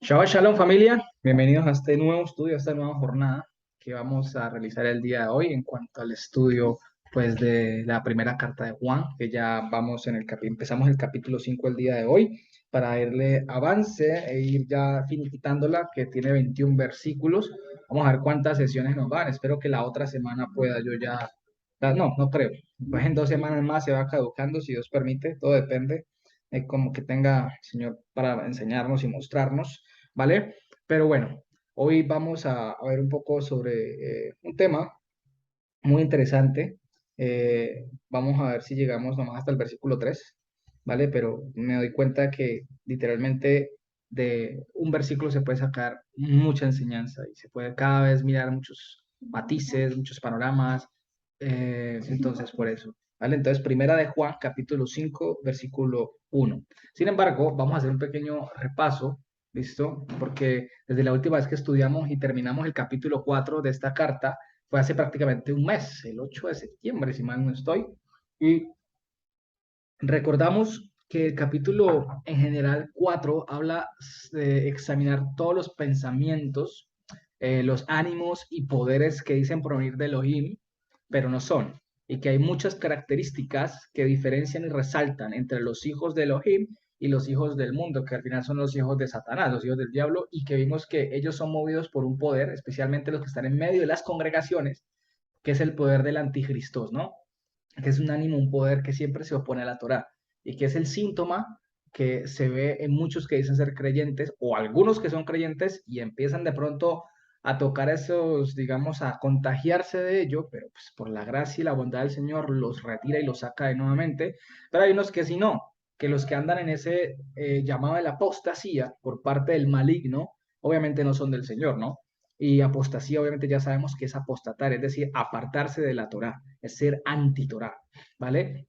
Shabbat Shalom familia, bienvenidos a este nuevo estudio, a esta nueva jornada que vamos a realizar el día de hoy en cuanto al estudio pues de la primera carta de Juan, que ya vamos empezamos el capítulo 5 el día de hoy para irle avance e ir ya finiquitándola, que tiene 21 versículos. Vamos a ver cuántas sesiones nos van, espero que la otra semana pueda yo no creo, pues en 2 semanas más se va caducando si Dios permite, todo depende como que tenga el Señor para enseñarnos y mostrarnos. ¿Vale? Pero bueno, hoy vamos a ver un poco sobre un tema muy interesante. Vamos a ver si llegamos nomás hasta el versículo 3, ¿vale? Pero me doy cuenta que literalmente de un versículo se puede sacar mucha enseñanza y se puede cada vez mirar muchos matices, muchos panoramas. Entonces, por eso. ¿Vale? Entonces, primera de Juan, capítulo 5 versículo 1. Sin embargo, vamos a hacer un pequeño repaso, ¿listo? Porque desde la última vez que estudiamos y terminamos el capítulo 4 de esta carta, fue hace prácticamente un mes, el 8 de septiembre, si mal no estoy, y recordamos que el capítulo en general 4 habla de examinar todos los pensamientos, los ánimos y poderes que dicen provenir de Elohim, pero no son, y que hay muchas características que diferencian y resaltan entre los hijos de Elohim y los hijos del mundo, que al final son los hijos de Satanás, los hijos del diablo, y que vimos que ellos son movidos por un poder, especialmente los que están en medio de las congregaciones, que es el poder del anticristo, ¿no? Que es un ánimo, un poder que siempre se opone a la Torá y que es el síntoma que se ve en muchos que dicen ser creyentes o algunos que son creyentes y empiezan de pronto a tocar esos, digamos, a contagiarse de ello, pero pues por la gracia y la bondad del Señor los retira y los saca de nuevamente. Pero hay unos que sí no, que los que andan en ese llamado de la apostasía por parte del maligno, obviamente no son del Señor, ¿no? Y apostasía, obviamente ya sabemos que es apostatar, es decir, apartarse de la Torá, es ser anti-Torá, ¿vale?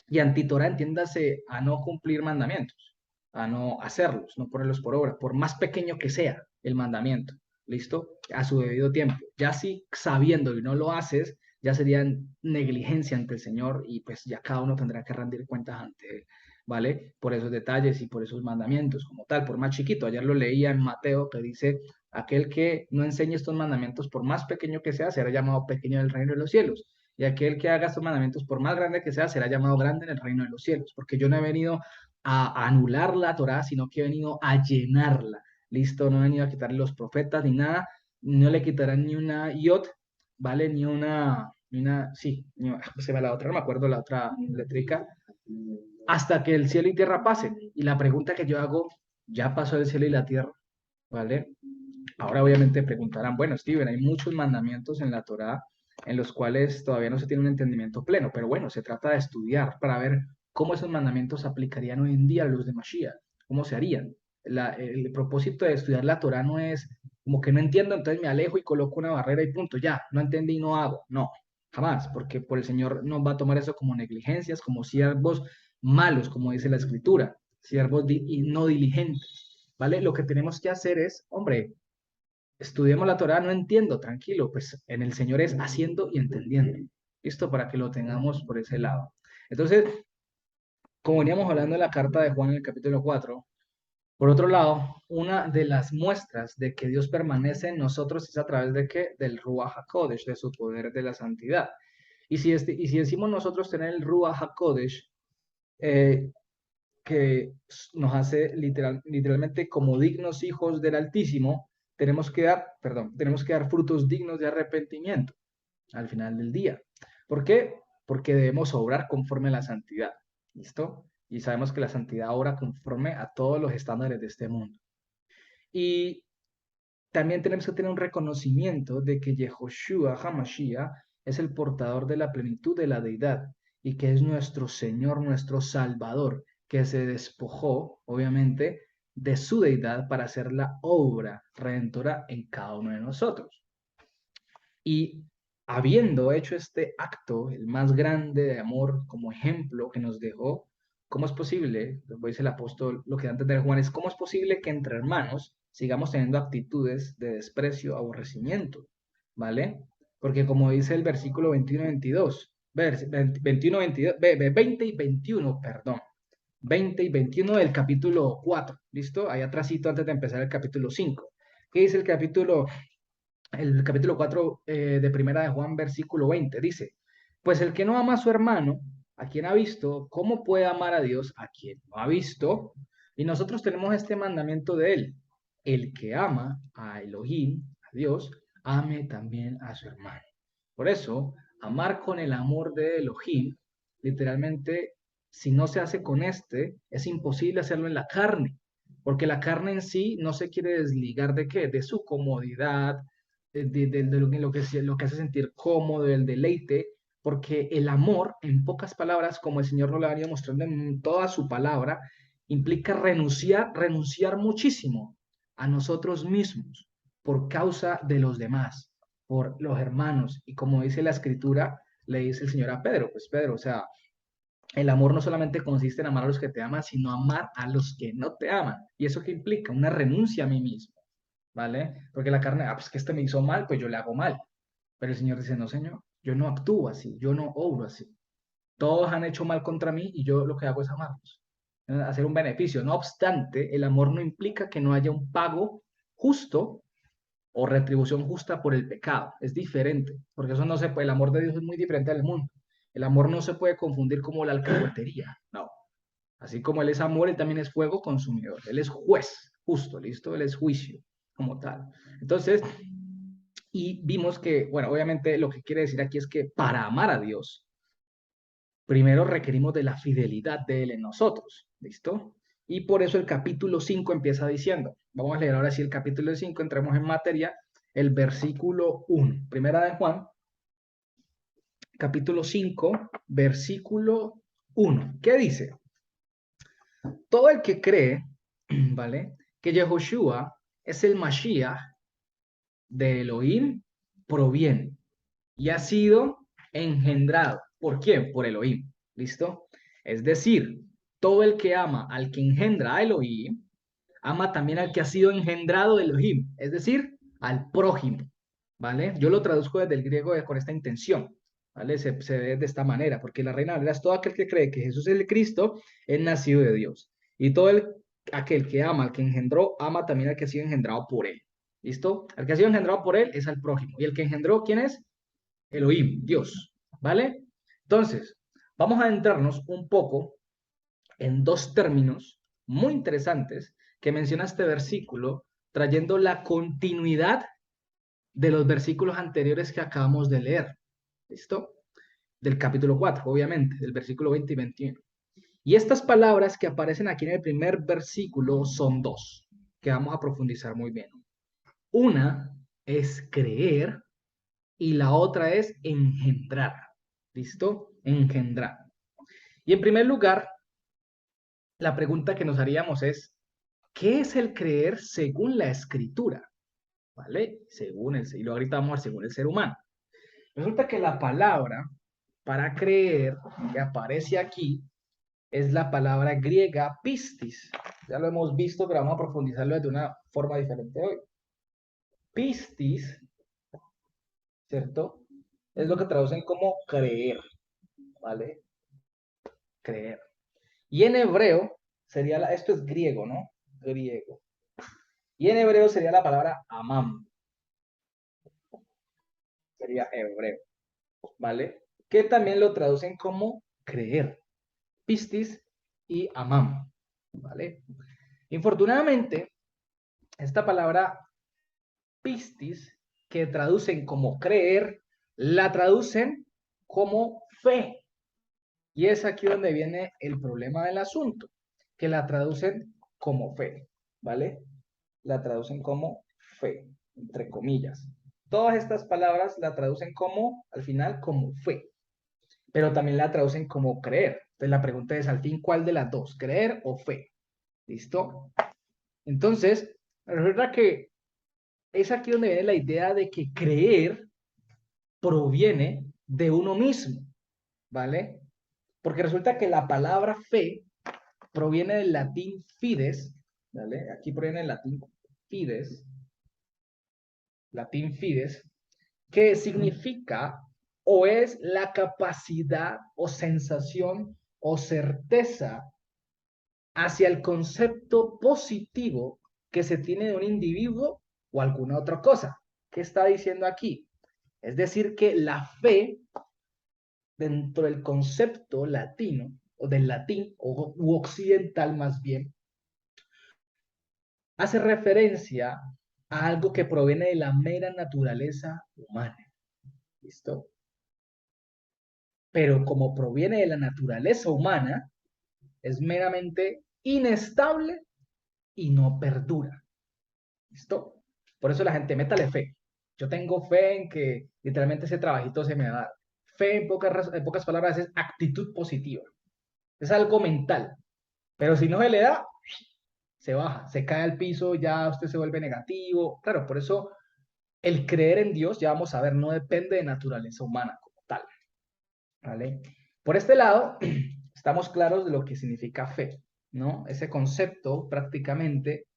Y anti-Torá entiéndase a no cumplir mandamientos, a no hacerlos, no ponerlos por obra, por más pequeño que sea el mandamiento, ¿listo? A su debido tiempo. Ya si sabiéndolo y no lo haces, ya sería negligencia ante el Señor y pues ya cada uno tendrá que rendir cuentas ante Él, ¿vale? Por esos detalles y por esos mandamientos como tal, por más chiquito. Ayer lo leía en Mateo que dice, aquel que no enseñe estos mandamientos, por más pequeño que sea, será llamado pequeño en el reino de los cielos. Y aquel que haga estos mandamientos, por más grande que sea, será llamado grande en el reino de los cielos. Porque yo no he venido a anular la Torá, sino que he venido a llenarla. Listo, no he venido a quitarle los profetas ni nada. No le quitarán ni una iot, ¿vale? Sí, se me la otra, no me acuerdo la otra letrica, hasta que el cielo y tierra pasen. Y la pregunta que yo hago, ¿ya pasó el cielo y la tierra? ¿Vale? Ahora obviamente preguntarán, bueno, Steven, hay muchos mandamientos en la Torá en los cuales todavía no se tiene un entendimiento pleno, pero bueno, se trata de estudiar para ver cómo esos mandamientos se aplicarían hoy en día a los de Mashiach, cómo se harían. El propósito de estudiar la Torá no es como que no entiendo, entonces me alejo y coloco una barrera y punto, ya, no entendí y no hago. No, jamás, porque por el Señor nos va a tomar eso como negligencias, como siervos malos, como dice la Escritura, siervos y no diligentes, ¿vale? Lo que tenemos que hacer es, hombre, estudiemos la Torá, no entiendo, tranquilo, pues en el Señor es haciendo y entendiendo. Listo, para que lo tengamos por ese lado. Entonces, como veníamos hablando de la carta de Juan en el capítulo 4, por otro lado, una de las muestras de que Dios permanece en nosotros es a través de qué? Del Ruach HaKodesh, de su poder de la santidad. Y si decimos nosotros tener el Ruach HaKodesh, eh, que nos hace literalmente como dignos hijos del Altísimo, tenemos que dar frutos dignos de arrepentimiento al final del día. ¿Por qué? Porque debemos obrar conforme a la santidad. ¿Listo? Y sabemos que la santidad obra conforme a todos los estándares de este mundo. Y también tenemos que tener un reconocimiento de que Yehoshua HaMashiach es el portador de la plenitud de la deidad y que es nuestro Señor, nuestro Salvador, que se despojó, obviamente, de su deidad para hacer la obra redentora en cada uno de nosotros. Y habiendo hecho este acto, el más grande de amor como ejemplo que nos dejó, ¿cómo es posible, como dice el apóstol, lo que antes de Juan es, ¿cómo es posible que entre hermanos sigamos teniendo actitudes de desprecio, aborrecimiento? ¿Vale? Porque como dice el versículo 21 y 22, 21, 22, 20 y 21, perdón. 20 y 21 del capítulo 4. ¿Listo? Ahí atrásito antes de empezar el capítulo 5. ¿Qué dice el capítulo 4 de Primera de Juan, versículo 20? Dice, pues el que no ama a su hermano, a quien ha visto, ¿cómo puede amar a Dios a quien no ha visto? Y nosotros tenemos este mandamiento de él. El que ama a Elohim, a Dios, ame también a su hermano. Por eso, amar con el amor de Elohim, literalmente, si no se hace con este, es imposible hacerlo en la carne, porque la carne en sí no se quiere desligar de qué, de su comodidad, de lo que hace sentir cómodo, del deleite, porque el amor, en pocas palabras, como el Señor nos lo ha venido mostrando en toda su palabra, implica renunciar muchísimo a nosotros mismos por causa de los demás, por los hermanos. Y como dice la escritura, le dice el Señor a Pedro, pues Pedro, o sea, el amor no solamente consiste en amar a los que te aman, sino amar a los que no te aman. ¿Y eso qué implica? Una renuncia a mí mismo, ¿vale? Porque la carne, pues que este me hizo mal, pues yo le hago mal. Pero el Señor dice, no, Señor, yo no actúo así, yo no obro así. Todos han hecho mal contra mí y yo lo que hago es amarlos, hacer un beneficio. No obstante, el amor no implica que no haya un pago justo o retribución justa por el pecado. Es diferente, porque eso no se puede, el amor de Dios es muy diferente al mundo. El amor no se puede confundir como la alcahuetería, no. Así como Él es amor, Él también es fuego consumidor. Él es juez, justo, ¿listo? Él es juicio como tal. Entonces, y vimos que, bueno, obviamente lo que quiere decir aquí es que para amar a Dios, primero requerimos de la fidelidad de Él en nosotros, ¿listo? Y por eso el capítulo 5 empieza diciendo, vamos a leer ahora sí el capítulo 5, entremos en materia, el versículo 1, primera de Juan, capítulo 5, versículo 1. ¿Qué dice? Todo el que cree, ¿vale? Que Yehoshua es el Mashiach de Elohim, proviene y ha sido engendrado. ¿Por quién? Por Elohim. ¿Listo? Es decir, todo el que ama al que engendra a Elohim, ama también al que ha sido engendrado de Elohim, es decir, al prójimo. ¿Vale? Yo lo traduzco desde el griego con esta intención. ¿Vale? Se ve de esta manera, porque la Reina Valera es todo aquel que cree que Jesús es el Cristo, es nacido de Dios. Y aquel que ama al que engendró, ama también al que ha sido engendrado por él. ¿Listo? El que ha sido engendrado por él es al prójimo. ¿Y el que engendró, quién es? Elohim, Dios, ¿vale? Entonces, vamos a adentrarnos un poco en dos términos muy interesantes que menciona este versículo, trayendo la continuidad de los versículos anteriores que acabamos de leer. ¿Listo? Del capítulo 4, obviamente, del versículo 20 y 21. Y estas palabras que aparecen aquí en el primer versículo son dos, que vamos a profundizar muy bien. Una es creer y la otra es engendrar. ¿Listo? Engendrar. Y en primer lugar, la pregunta que nos haríamos es, ¿qué es el creer según la escritura? ¿Vale? Y luego ahorita vamos a ver según el ser humano. Resulta que la palabra para creer que aparece aquí es la palabra griega pistis. Ya lo hemos visto, pero vamos a profundizarlo de una forma diferente hoy. Pistis, ¿cierto? Es lo que traducen como creer, ¿vale? Creer. Y en hebreo sería esto es griego, ¿no? Griego. Y en hebreo sería la palabra amam, sería hebreo, ¿vale? Que también lo traducen como creer, pistis y amam, ¿vale? Infortunadamente, esta palabra pistis, que traducen como creer, la traducen como fe. Y es aquí donde viene el problema del asunto, que la traducen como fe, ¿vale? La traducen como fe, entre comillas. Todas estas palabras la traducen como, al final, como fe, pero también la traducen como creer. Entonces la pregunta es, al fin, ¿cuál de las dos? ¿Creer o fe? ¿Listo? Entonces, recuerda que es aquí donde viene la idea de que creer proviene de uno mismo, ¿vale? Porque resulta que la palabra fe proviene del latín fides, ¿vale? Aquí proviene del latín fides, que significa o es la capacidad o sensación o certeza hacia el concepto positivo que se tiene de un individuo o alguna otra cosa. ¿Qué está diciendo aquí? Es decir, que la fe, dentro del concepto latino, o del latín, u occidental más bien, hace referencia a algo que proviene de la mera naturaleza humana. ¿Listo? Pero como proviene de la naturaleza humana, es meramente inestable y no perdura. ¿Listo? Por eso la gente, métale fe. Yo tengo fe en que literalmente ese trabajito se me va a dar. Fe, en pocas palabras, es actitud positiva. Es algo mental. Pero si no se le da, se baja, se cae al piso, ya usted se vuelve negativo. Claro, por eso el creer en Dios, ya vamos a ver, no depende de naturaleza humana como tal. ¿Vale? Por este lado, estamos claros de lo que significa fe, ¿no? Ese concepto prácticamente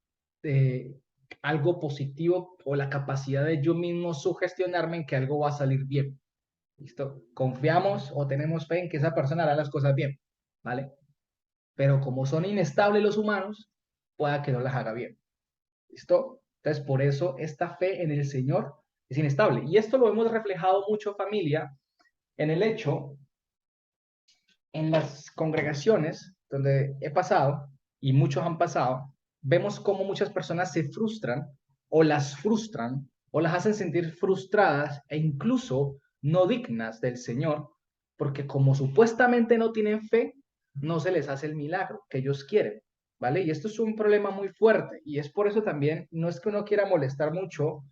de algo positivo o la capacidad de yo mismo sugestionarme en que algo va a salir bien. ¿Listo? Confiamos o tenemos fe en que esa persona hará las cosas bien, ¿vale? Pero como son inestables los humanos, pueda que no las haga bien. ¿Listo? Entonces, por eso esta fe en el Señor es inestable. Y esto lo hemos reflejado mucho, familia, en el hecho en las congregaciones donde he pasado, y muchos han pasado, vemos cómo muchas personas se frustran, o las hacen sentir frustradas e incluso no dignas del Señor, porque como supuestamente no tienen fe, no se les hace el milagro que ellos quieren, ¿vale? Y esto es un problema muy fuerte, y es por eso también, no es que uno quiera molestar mucho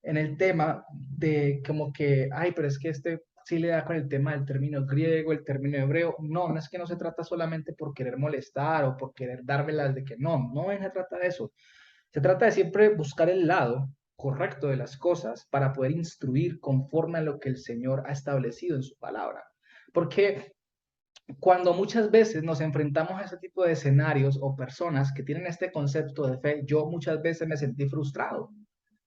en el tema de como que, ay, pero es que este sí le da con el tema del término griego, el término hebreo. No, no es que no se trata solamente por querer molestar o por querer dármelas de que no, no se trata de eso. Se trata de siempre buscar el lado correcto de las cosas para poder instruir conforme a lo que el Señor ha establecido en su palabra. Porque cuando muchas veces nos enfrentamos a ese tipo de escenarios o personas que tienen este concepto de fe, yo muchas veces me sentí frustrado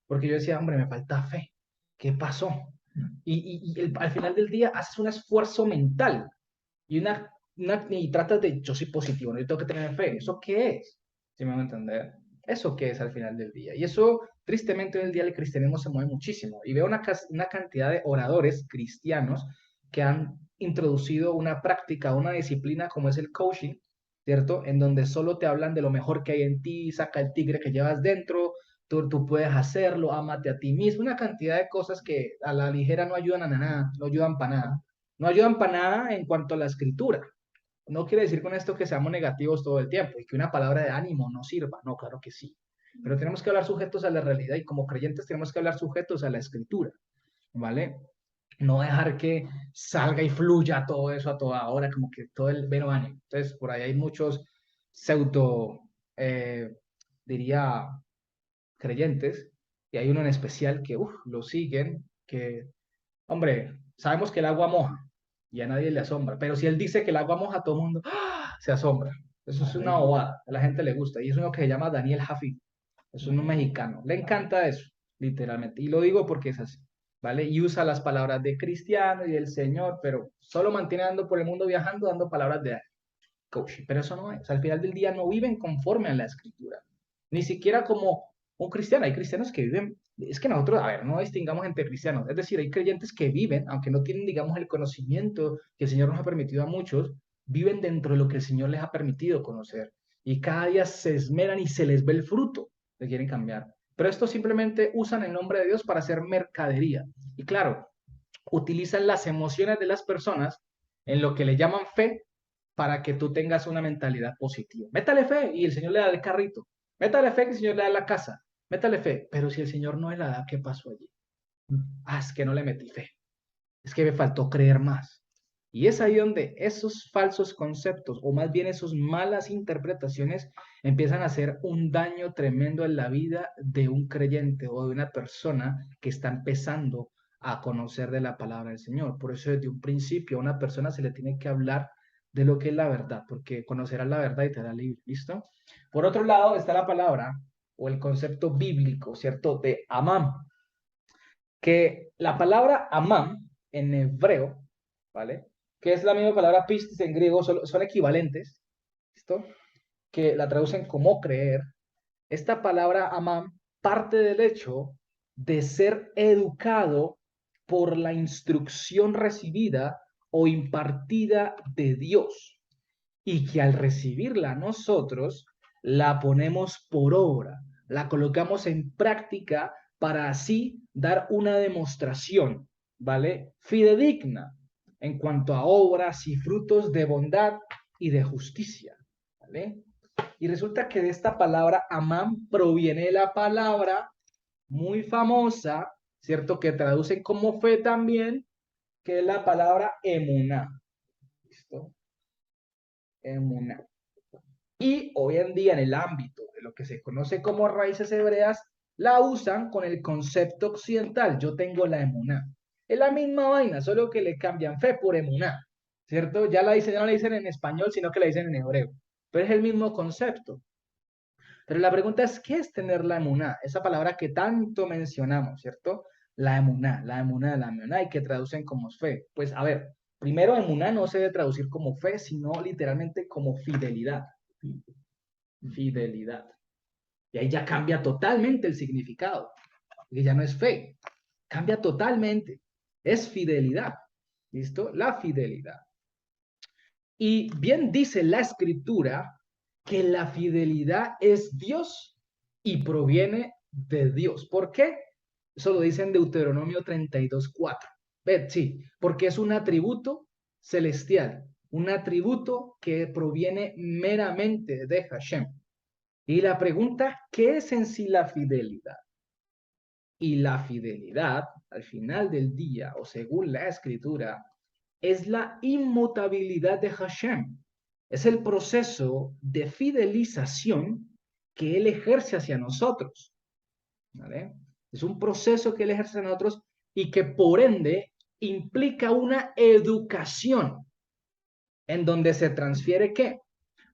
porque yo decía, hombre, me falta fe. ¿Qué pasó? Al final del día haces un esfuerzo mental y, y tratas de, yo soy positivo, no yo tengo que tener fe. ¿Eso qué es? ¿Sí me van a entender? ¿Eso qué es al final del día? Y eso, tristemente, hoy en día el cristianismo se mueve muchísimo. Y veo una cantidad de oradores cristianos que han introducido una práctica, una disciplina como es el coaching, ¿cierto? En donde solo te hablan de lo mejor que hay en ti, saca el tigre que llevas dentro, tú puedes hacerlo, ámate a ti mismo, una cantidad de cosas que a la ligera no ayudan a nada, no ayudan para nada. No ayudan para nada en cuanto a la escritura. No quiere decir con esto que seamos negativos todo el tiempo y que una palabra de ánimo no sirva. No, claro que sí. Pero tenemos que hablar sujetos a la realidad y como creyentes tenemos que hablar sujetos a la escritura, ¿vale? No dejar que salga y fluya todo eso a toda hora, como que todo el veno ánimo. Entonces, por ahí hay muchos pseudo, eh, diría, creyentes, y hay uno en especial que, lo siguen, que hombre, sabemos que el agua moja y a nadie le asombra, pero si él dice que el agua moja, todo el mundo se asombra. Eso es una bobada, a la gente le gusta. Y es uno que se llama Daniel Jafid, es un mexicano. Le encanta eso, literalmente. Y lo digo porque es así, ¿vale? Y usa las palabras de cristiano y del Señor, pero solo mantiene andando por el mundo viajando, dando palabras de coaching. Pero eso no es. Al final del día no viven conforme a la escritura. Ni siquiera como un cristiano. Hay cristianos que viven, es que nosotros, a ver, no distingamos entre cristianos. Es decir, hay creyentes que viven, aunque no tienen, digamos, el conocimiento que el Señor nos ha permitido a muchos, viven dentro de lo que el Señor les ha permitido conocer. Y cada día se esmeran y se les ve el fruto que quieren cambiar. Pero estos simplemente usan el nombre de Dios para hacer mercadería. Y claro, utilizan las emociones de las personas en lo que le llaman fe para que tú tengas una mentalidad positiva. Métale fe y el Señor le da el carrito. Métale fe que el Señor le da la casa. Métale fe. Pero si el Señor no le la da, ¿qué pasó allí? Ah, es que no le metí fe. Es que me faltó creer más. Y es ahí donde esos falsos conceptos, o más bien esas malas interpretaciones, empiezan a hacer un daño tremendo en la vida de un creyente o de una persona que está empezando a conocer de la palabra del Señor. Por eso desde un principio a una persona se le tiene que hablar de lo que es la verdad, porque conocerás la verdad y te hará libre. ¿Listo? Por otro lado está la palabra o el concepto bíblico, ¿cierto? De Amán, que la palabra Amán en hebreo, ¿vale? Que es la misma palabra pistis en griego, son equivalentes, ¿listo? que la traducen como creer, esta palabra amán parte del hecho de ser educado por la instrucción recibida o impartida de Dios y que al recibirla nosotros la ponemos por obra, la colocamos en práctica para así dar una demostración, ¿vale? Fidedigna en cuanto a obras y frutos de bondad y de justicia, ¿vale? Y resulta que de esta palabra amán proviene la palabra muy famosa, ¿cierto? Que traducen como fe también, que es la palabra emuná. ¿Listo? Emuná. Y hoy en día en el ámbito de lo que se conoce como raíces hebreas, la usan con el concepto occidental. Yo tengo la emuná. Es la misma vaina, solo que le cambian fe por emuná, ¿cierto? Ya no la dicen en español, sino que la dicen en hebreo. Pero es el mismo concepto. Pero la pregunta es, ¿qué es tener la emuná? Esa palabra que tanto mencionamos, ¿cierto? La emuná, y que traducen como fe. Pues a ver, primero emuná no se debe traducir como fe, sino literalmente como fidelidad. Fidelidad. Y ahí ya cambia totalmente el significado. Porque ya no es fe, cambia totalmente. Es fidelidad. ¿Listo? La fidelidad. Y bien dice la escritura que la fidelidad es Dios y proviene de Dios. ¿Por qué? Eso lo dice en Deuteronomio 32:4. Sí, porque es un atributo celestial, un atributo que proviene meramente de Hashem. Y la pregunta, ¿qué es en sí la fidelidad? Y la fidelidad, al final del día, o según la escritura, es la inmutabilidad de Hashem. Es el proceso de fidelización que Él ejerce hacia nosotros. ¿Vale? Es un proceso que Él ejerce hacia nosotros y que por ende implica una educación en donde se transfiere ¿qué?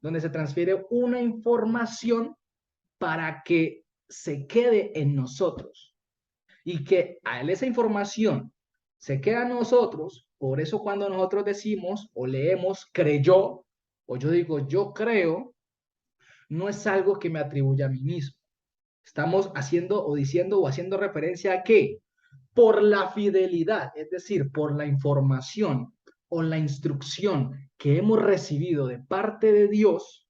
Donde se transfiere una información para que se quede en nosotros y que a Él esa información se queda en nosotros. Por eso cuando nosotros decimos o leemos creyó, o yo digo yo creo, no es algo que me atribuya a mí mismo. Estamos haciendo o diciendo o haciendo referencia a que por la fidelidad, es decir, por la información o la instrucción que hemos recibido de parte de Dios,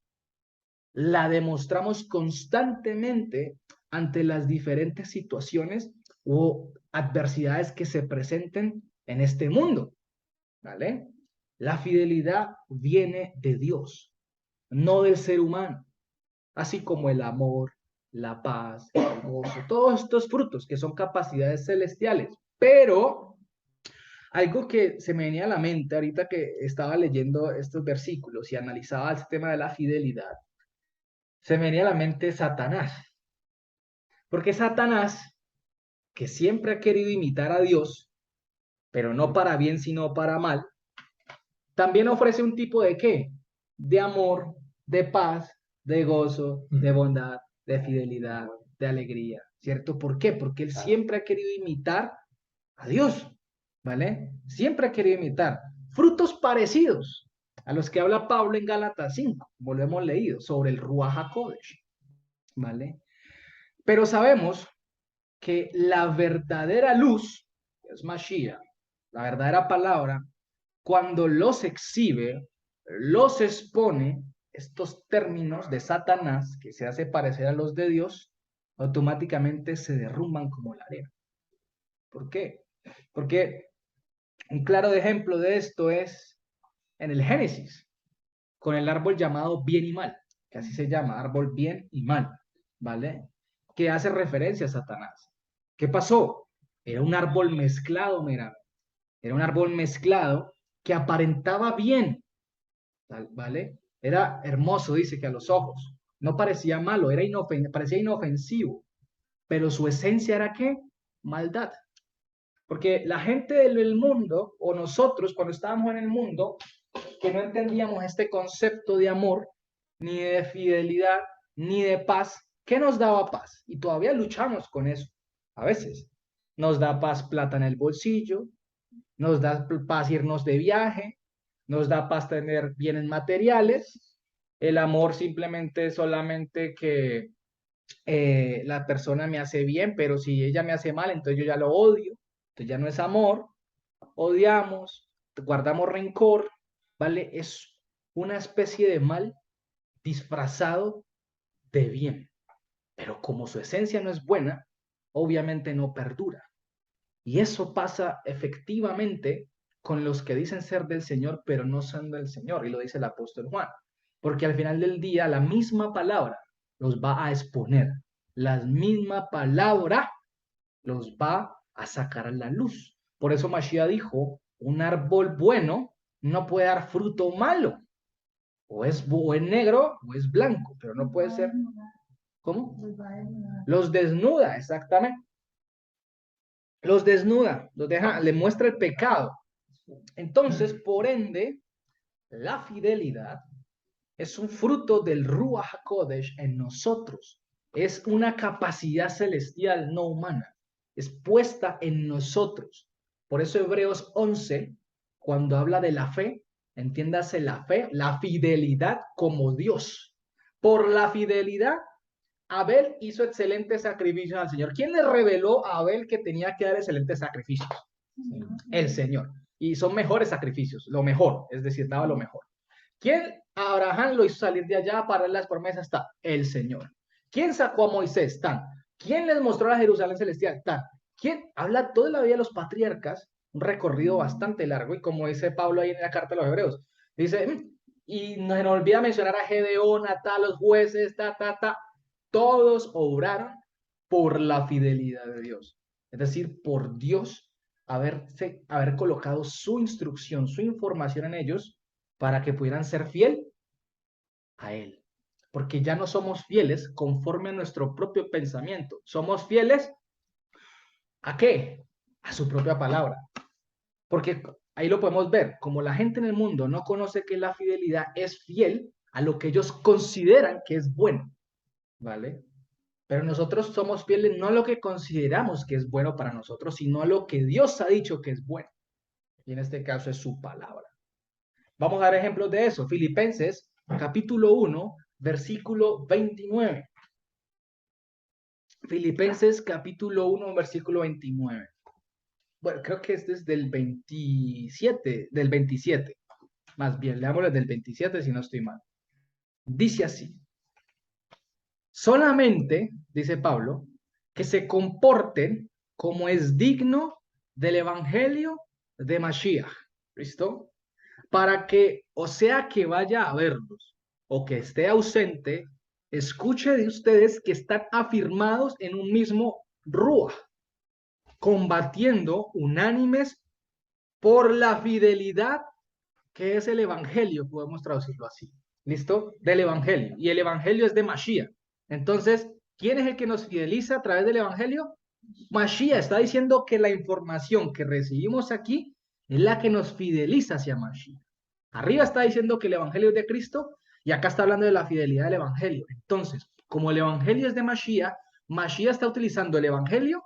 la demostramos constantemente ante las diferentes situaciones o adversidades que se presenten en este mundo, ¿vale? La fidelidad viene de Dios, no del ser humano, así como el amor, la paz, el gozo, todos estos frutos que son capacidades celestiales. Pero algo que se me venía a la mente ahorita que estaba leyendo estos versículos y analizaba el tema de la fidelidad, se me venía a la mente Satanás. Porque Satanás, que siempre ha querido imitar a Dios, pero no para bien, sino para mal, también ofrece un tipo de ¿qué? De amor, de paz, de gozo, de bondad, de fidelidad, de alegría, ¿cierto? ¿Por qué? Porque él siempre ha querido imitar a Dios, ¿vale? Siempre ha querido imitar frutos parecidos a los que habla Pablo en Gálatas 5, como lo hemos leído, sobre el Ruach HaKodesh, ¿vale? Pero sabemos que la verdadera luz, que es Mashiach, la verdadera palabra, cuando los exhibe, los expone, estos términos de Satanás, que se hace parecer a los de Dios, automáticamente se derrumban como la arena. ¿Por qué? Porque un claro ejemplo de esto es en el Génesis, con el árbol llamado bien y mal, que así se llama, árbol bien y mal, ¿vale? Que hace referencia a Satanás. ¿Qué pasó? Era un árbol mezclado, mira, era un árbol mezclado que aparentaba bien, ¿vale? Era hermoso, dice que a los ojos, no parecía malo, parecía inofensivo, pero su esencia era ¿qué? Maldad. Porque la gente del mundo, o nosotros cuando estábamos en el mundo, que no entendíamos este concepto de amor, ni de fidelidad, ni de paz, ¿qué nos daba paz? Y todavía luchamos con eso. A veces nos da paz plata en el bolsillo, nos da paz irnos de viaje, nos da paz tener bienes materiales, El amor simplemente es solamente que la persona me hace bien, pero si ella me hace mal, entonces yo ya lo odio. Entonces ya no es amor, odiamos, guardamos rencor, ¿vale? Es una especie de mal disfrazado de bien. Pero como su esencia no es buena, obviamente no perdura. Y eso pasa efectivamente con los que dicen ser del Señor, pero no son del Señor. Y lo dice el apóstol Juan. Porque al final del día, la misma palabra los va a exponer. La misma palabra los va a sacar a la luz. Por eso Mashiach dijo, un árbol bueno no puede dar fruto malo. O es negro o es blanco, pero no puede ser. ¿Cómo? Los desnuda, exactamente. Los desnuda, los deja, le muestra el pecado. Entonces, por ende, la fidelidad es un fruto del Ruach HaKodesh en nosotros. Es una capacidad celestial no humana. Es puesta en nosotros. Por eso Hebreos 11, cuando habla de la fe, entiéndase la fe, la fidelidad como Dios. Por la fidelidad, Abel hizo excelentes sacrificios al Señor. ¿Quién le reveló a Abel que tenía que dar excelentes sacrificios? El Señor. Y son mejores sacrificios, lo mejor, es decir, daba lo mejor. ¿Quién a Abraham lo hizo salir de allá para las promesas? Está el Señor. ¿Quién sacó a Moisés? Tan. ¿Quién les mostró la Jerusalén celestial? Tan. ¿Quién habla toda la vida de los patriarcas? Un recorrido bastante largo y como dice Pablo ahí en la carta de los Hebreos, dice, y no se nos olvida mencionar a Gedeón, a tal, los jueces, todos obraron por la fidelidad de Dios. Es decir, por Dios haber colocado su instrucción, su información en ellos para que pudieran ser fiel a Él. Porque ya no somos fieles conforme a nuestro propio pensamiento. Somos fieles ¿a qué? A su propia palabra. Porque ahí lo podemos ver. Como la gente en el mundo no conoce que la fidelidad es fiel a lo que ellos consideran que es bueno. ¿Vale? Pero nosotros somos fieles no a lo que consideramos que es bueno para nosotros, sino a lo que Dios ha dicho que es bueno. Y en este caso es su palabra. Vamos a dar ejemplos de eso. Filipenses, capítulo 1, versículo 29. Filipenses, capítulo 1, versículo 29. Bueno, creo que este es del 27. Más bien, leámoslo del 27 si no estoy mal. Dice así. Solamente, dice Pablo, que se comporten como es digno del evangelio de Mashiach. ¿Listo? Para que, o sea que vaya a verlos o que esté ausente, escuche de ustedes que están afirmados en un mismo Ruach, combatiendo unánimes por la fidelidad que es el evangelio, podemos traducirlo así. ¿Listo? Del evangelio. Y el evangelio es de Mashiach. Entonces, ¿quién es el que nos fideliza a través del evangelio? Mashiach está diciendo que la información que recibimos aquí es la que nos fideliza hacia Mashiach. Arriba está diciendo que el evangelio es de Cristo y acá está hablando de la fidelidad del evangelio. Entonces, como el evangelio es de Mashiach, Mashiach está utilizando el evangelio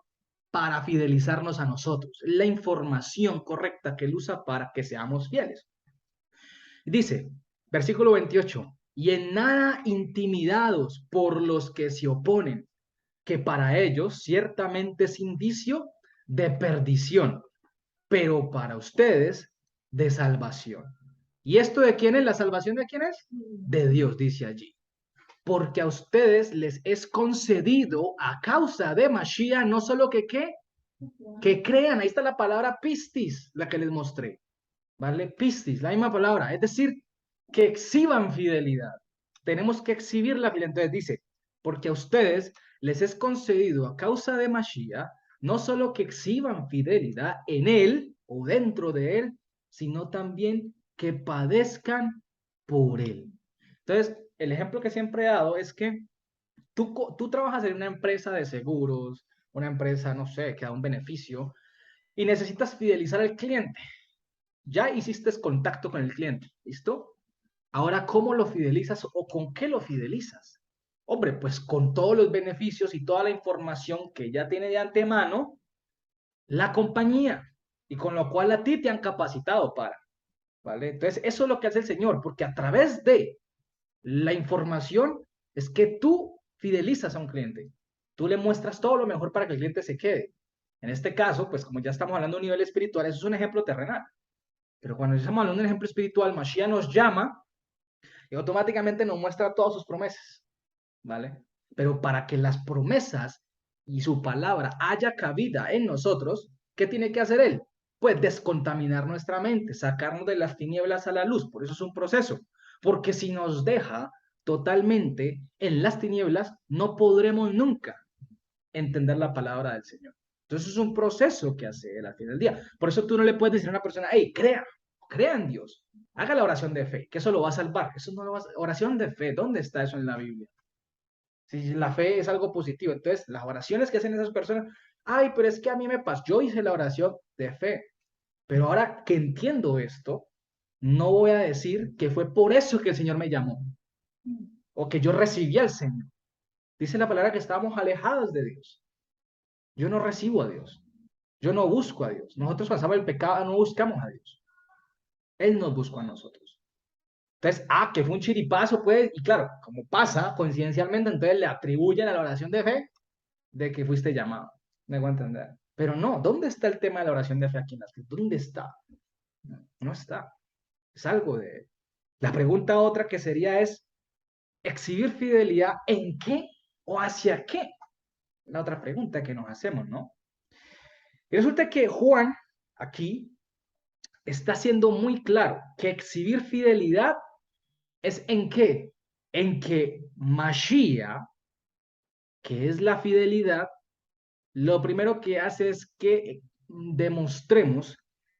para fidelizarnos a nosotros. La información correcta que él usa para que seamos fieles. Dice, versículo 28, y en nada intimidados por los que se oponen, que para ellos ciertamente es indicio de perdición, pero para ustedes de salvación. ¿Y esto de quién es? ¿La salvación de quién es? De Dios, dice allí. Porque a ustedes les es concedido a causa de Mashiach, no solo que qué, que crean. Ahí está la palabra pistis, la que les mostré. ¿Vale? Pistis, la misma palabra. Es decir, que exhiban fidelidad. Tenemos que exhibir la fidelidad. Entonces dice, porque a ustedes les es concedido a causa de Mashiach, no solo que exhiban fidelidad en él o dentro de él, sino también que padezcan por él. Entonces, el ejemplo que siempre he dado es que tú trabajas en una empresa de seguros, una empresa, no sé, que da un beneficio, y necesitas fidelizar al cliente. Ya hiciste contacto con el cliente, ¿listo? Ahora, ¿cómo lo fidelizas o con qué lo fidelizas? Hombre, pues con todos los beneficios y toda la información que ya tiene de antemano la compañía y con lo cual a ti te han capacitado para, ¿vale? Entonces, eso es lo que hace el Señor, porque a través de La información es que tú fidelizas a un cliente. Tú le muestras todo lo mejor para que el cliente se quede. En este caso, pues como ya estamos hablando de un nivel espiritual, eso es un ejemplo terrenal. Pero cuando estamos hablando de un ejemplo espiritual, Mashiach nos llama y automáticamente nos muestra todas sus promesas, ¿vale? Pero para que las promesas y su palabra haya cabida en nosotros, ¿qué tiene que hacer él? Pues descontaminar nuestra mente, sacarnos de las tinieblas a la luz. Por eso es un proceso. Porque si nos deja totalmente en las tinieblas, no podremos nunca entender la palabra del Señor. Entonces es un proceso que hace él al fin del día. Por eso tú no le puedes decir a una persona, hey, crea en Dios, haga la oración de fe, que eso lo va a salvar. Eso no lo va a... Oración de fe, ¿dónde está eso en la Biblia? Si la fe es algo positivo, entonces las oraciones que hacen esas personas, ay, pero es que a mí me pasó, yo hice la oración de fe, pero ahora que entiendo esto, no voy a decir que fue por eso que el Señor me llamó o que yo recibí al Señor. Dice la palabra que estábamos alejados de Dios. Yo no recibo a Dios. Yo no busco a Dios. Nosotros pasamos el pecado, no buscamos a Dios. Él nos buscó a nosotros. Entonces, que fue un chiripazo, pues, y claro, como pasa coincidencialmente, entonces le atribuyen a la oración de fe de que fuiste llamado. Me hago entender. Pero no, ¿dónde está el tema de la oración de fe aquí en la escritura? ¿Dónde está? No, no está. Es algo de... La pregunta otra que sería es, ¿exhibir fidelidad en qué o hacia qué? La otra pregunta que nos hacemos, ¿no? Y resulta que Juan aquí está siendo muy claro que exhibir fidelidad es en qué? En que Mashiach, que es la fidelidad, lo primero que hace es que demostremos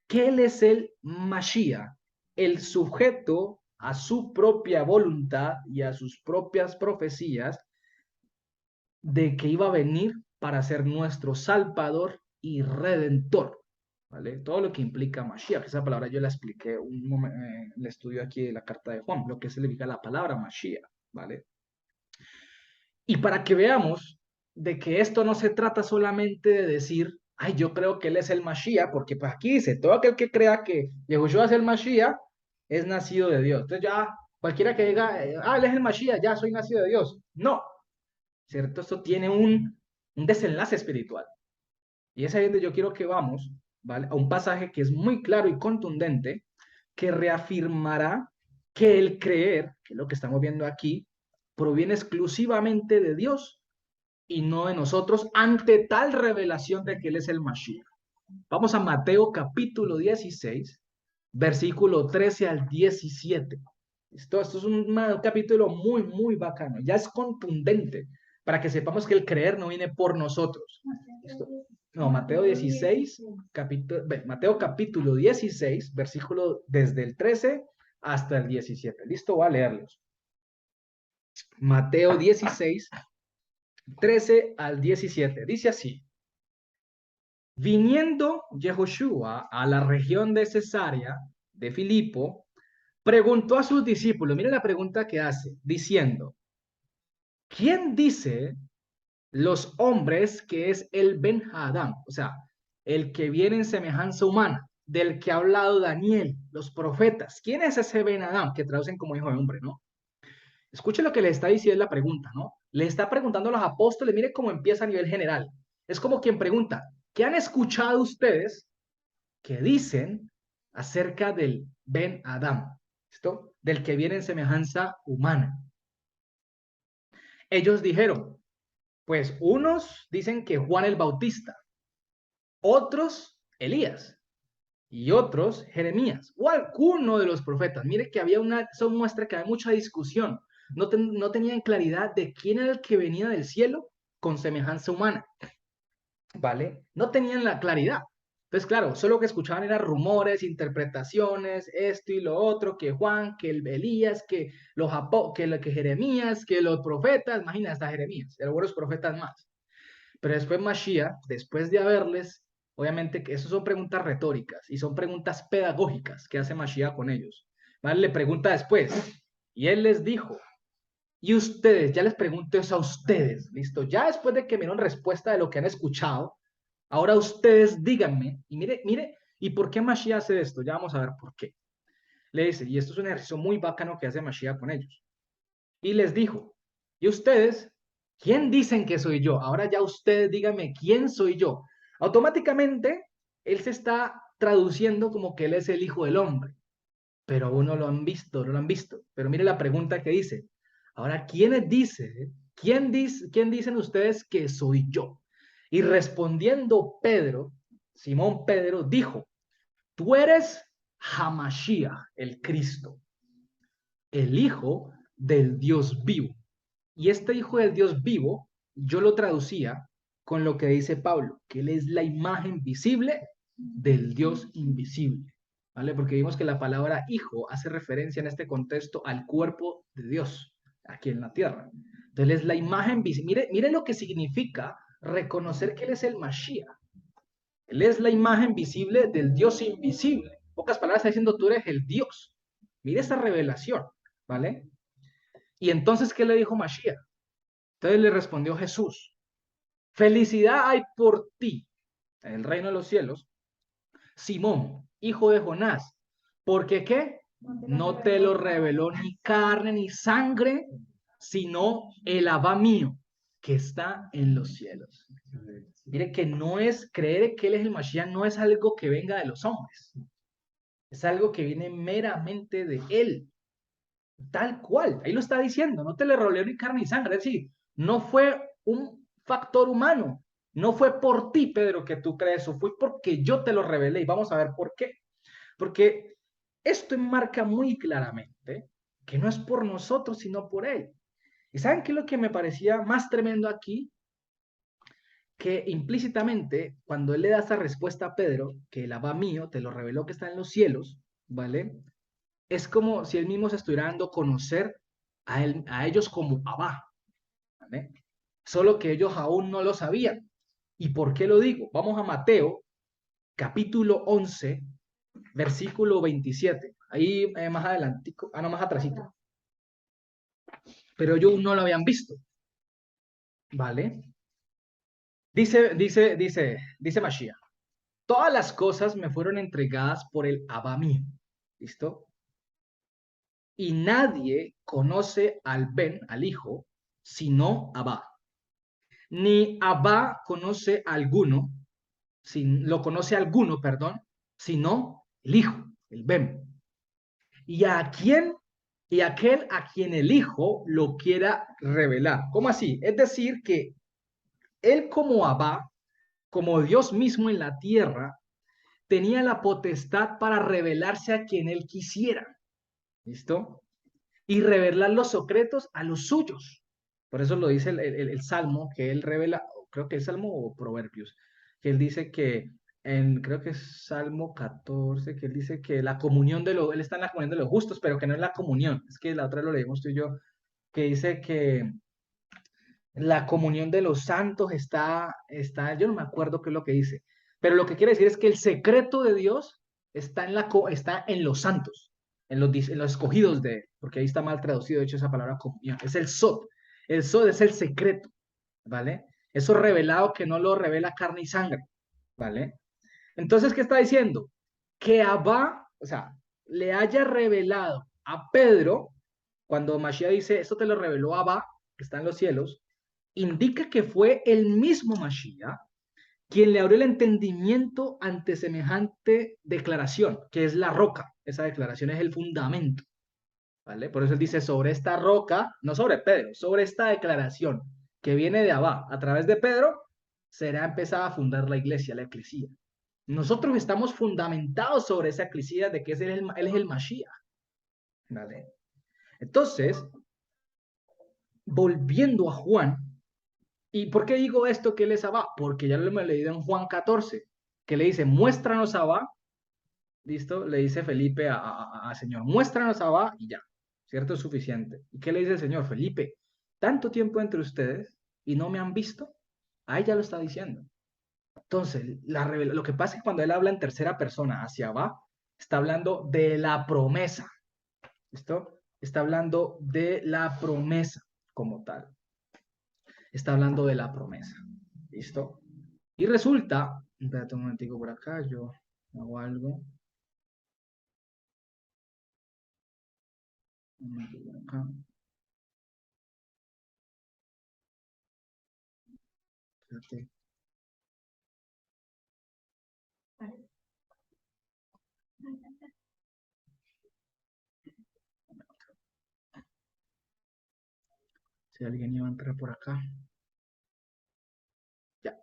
que Él es el Mashiach, el sujeto a su propia voluntad y a sus propias profecías de que iba a venir para ser nuestro Salvador y Redentor. ¿Vale? Todo lo que implica Mashiach, esa palabra yo la expliqué en el estudio aquí de la carta de Juan, lo que significa la palabra Mashiach, ¿vale? Y para que veamos de que esto no se trata solamente de decir, ay, yo creo que él es el Mashiach, porque pues aquí dice, todo aquel que crea que Yahushua es el Mashiach es nacido de Dios. Entonces ya cualquiera que diga, él es el Mashiach, ya soy nacido de Dios. No, ¿cierto? Esto tiene un desenlace espiritual. Y es ahí donde yo quiero que vamos, ¿vale? A un pasaje que es muy claro y contundente, que reafirmará que el creer, que es lo que estamos viendo aquí, proviene exclusivamente de Dios y no de nosotros ante tal revelación de que Él es el Mashiach. Vamos a Mateo capítulo 16, versículo 13 al 17. Esto es un capítulo muy, muy bacano. Ya es contundente para que sepamos que el creer no viene por nosotros. ¿Listo? No, Mateo 16, Mateo capítulo 16, versículo desde el 13 hasta el 17. Listo, voy a leerlos. Mateo 16, 13 al 17. Dice así. Viniendo Yehoshua a la región de Cesarea de Filipo, preguntó a sus discípulos, mire la pregunta que hace, diciendo, ¿quién dice los hombres que es el Ben Hadán? O sea, el que viene en semejanza humana, del que ha hablado Daniel, los profetas. ¿Quién es ese Ben Hadán? Que traducen como hijo de hombre, ¿no? Escuche lo que le está diciendo la pregunta, ¿no? Le está preguntando a los apóstoles, mire cómo empieza a nivel general. Es como quien pregunta, ¿qué han escuchado ustedes que dicen acerca del Ben Adam? ¿Esto? Del que viene en semejanza humana. Ellos dijeron, pues unos dicen que Juan el Bautista, otros Elías y otros Jeremías o alguno de los profetas. Mire que había eso muestra que había mucha discusión. No tenían claridad de quién era el que venía del cielo con semejanza humana. ¿Vale? No tenían la claridad. Entonces, claro, solo que escuchaban eran rumores, interpretaciones, esto y lo otro, que Juan, que el Elías, que Jeremías, que los profetas, imagina hasta Jeremías, y algunos profetas más. Pero después Mashiach, después de haberles, obviamente que eso son preguntas retóricas y son preguntas pedagógicas que hace Mashiach con ellos. ¿Vale? Le pregunta después, y él les dijo, y ustedes, ya les pregunto eso a ustedes, ¿listo? Ya después de que me dieron respuesta de lo que han escuchado, ahora ustedes díganme, y mire, ¿y por qué Mashiach hace esto? Ya vamos a ver por qué. Le dice, y esto es un ejercicio muy bacano que hace Mashiach con ellos. y les dijo, ¿y ustedes quién dicen que soy yo? Ahora ya ustedes díganme quién soy yo. Automáticamente, él se está traduciendo como que él es el Hijo del Hombre, pero aún no lo han visto, no lo han visto. Pero mire la pregunta que dice. Ahora, ¿quiénes dice? ¿Quién dicen ustedes que soy yo? Y respondiendo Pedro, Simón Pedro dijo, tú eres Hamashiach, el Cristo, el Hijo del Dios vivo. Y este Hijo del Dios vivo, yo lo traducía con lo que dice Pablo, que Él es la imagen visible del Dios invisible. ¿Vale? Porque vimos que la palabra hijo hace referencia en este contexto al cuerpo de Dios aquí en la tierra. Entonces, Él es la imagen visible. Mire lo que significa reconocer que Él es el Mashiach. Él es la imagen visible del Dios invisible. En pocas palabras, está diciendo, tú eres el Dios. Mire esa revelación, ¿vale? Y entonces, ¿qué le dijo Mashiach? Entonces le respondió Jesús, felicidad hay por ti en el reino de los cielos, Simón, hijo de Jonás, porque ¿qué? No te lo reveló ni carne ni sangre, sino el Abba mío, que está en los cielos. Mire que no es creer que Él es el Mashiach, no es algo que venga de los hombres, es algo que viene meramente de Él, tal cual. Ahí lo está diciendo, no te le reveló ni carne ni sangre, es decir, no fue un factor humano, no fue por ti, Pedro, que tú crees, o fue porque yo te lo revelé y vamos a ver por qué. Porque esto enmarca muy claramente que no es por nosotros, sino por Él. ¿Y saben qué es lo que me parecía más tremendo aquí? Que implícitamente, cuando Él le da esa respuesta a Pedro, que el Abba mío te lo reveló que está en los cielos, ¿vale? Es como si Él mismo se estuviera dando a conocer a ellos como Abba, ¿vale? Solo que ellos aún no lo sabían. ¿Y por qué lo digo? Vamos a Mateo, capítulo 11, versículo 27. Ahí más adelantico, no, más atrasito. Pero ellos no lo habían visto, ¿vale? Dice Mashiach, todas las cosas me fueron entregadas por el Abba mío, ¿listo? Y nadie conoce al Hijo, sino Abba. Ni Abba conoce a alguno, lo conoce a alguno, perdón, sino el Hijo, el Ben. Y a quién, y aquel a quien el Hijo lo quiera revelar. ¿Cómo así? Es decir, que él como Abba, como Dios mismo en la tierra, tenía la potestad para revelarse a quien él quisiera. ¿Listo? Y revelar los secretos a los suyos. Por eso lo dice el Salmo, que él revela, creo que es Salmo o Proverbios, que él dice que, creo que es Salmo 14, que él dice que la comunión él está en la comunión de los justos, pero que no es la comunión, es que la otra lo leímos tú y yo, que dice que la comunión de los santos yo no me acuerdo qué es lo que dice, pero lo que quiere decir es que el secreto de Dios está en los santos, en los escogidos de él, porque ahí está mal traducido, de hecho, esa palabra comunión, es el sod es el secreto, ¿vale? Eso revelado que no lo revela carne y sangre, ¿vale? Entonces, ¿qué está diciendo? Que Abba, o sea, le haya revelado a Pedro, cuando Mashiach dice, esto te lo reveló Abba, que está en los cielos, indica que fue el mismo Mashiach quien le abrió el entendimiento ante semejante declaración, que es la roca. Esa declaración es el fundamento, ¿vale? Por eso él dice, sobre esta roca, no sobre Pedro, sobre esta declaración que viene de Abba a través de Pedro, será empezada a fundar la iglesia, la eclesía. Nosotros estamos fundamentados sobre esa eclesía de que él es el Mashiach, ¿vale? Entonces, volviendo a Juan, ¿y por qué digo esto que él es Abba? Porque ya lo hemos leído en Juan 14, que le dice, muéstranos Abba, ¿listo? Le dice Felipe a Señor, muéstranos Abba y ya, ¿cierto? Es suficiente. ¿Y qué le dice el Señor? Felipe, tanto tiempo entre ustedes y no me han visto. Ahí ya lo está diciendo. Entonces, lo que pasa es que cuando él habla en tercera persona hacia Abba, está hablando de la promesa, ¿listo? Está hablando de la promesa como tal. Está hablando de la promesa, ¿listo? Y resulta, espérate un momentico por acá, yo hago algo. Un momentico por acá. Espérate. Si alguien iba a entrar por acá. Ya.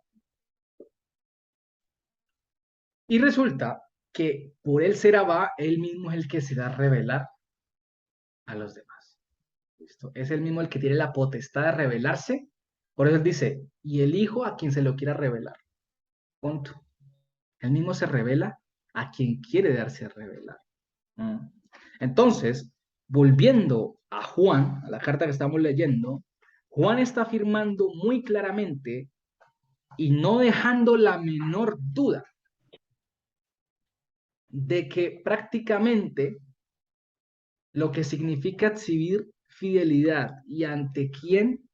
Y resulta que por él ser Abba, él mismo es el que se da a revelar a los demás. ¿Listo? Es el mismo el que tiene la potestad de revelarse. Por eso él dice, y el Hijo a quien se lo quiera revelar. Punto. Él mismo se revela a quien quiere darse a revelar. Entonces, volviendo a Juan, a la carta que estamos leyendo, Juan está afirmando muy claramente y no dejando la menor duda de que prácticamente lo que significa exhibir fidelidad y ante quién,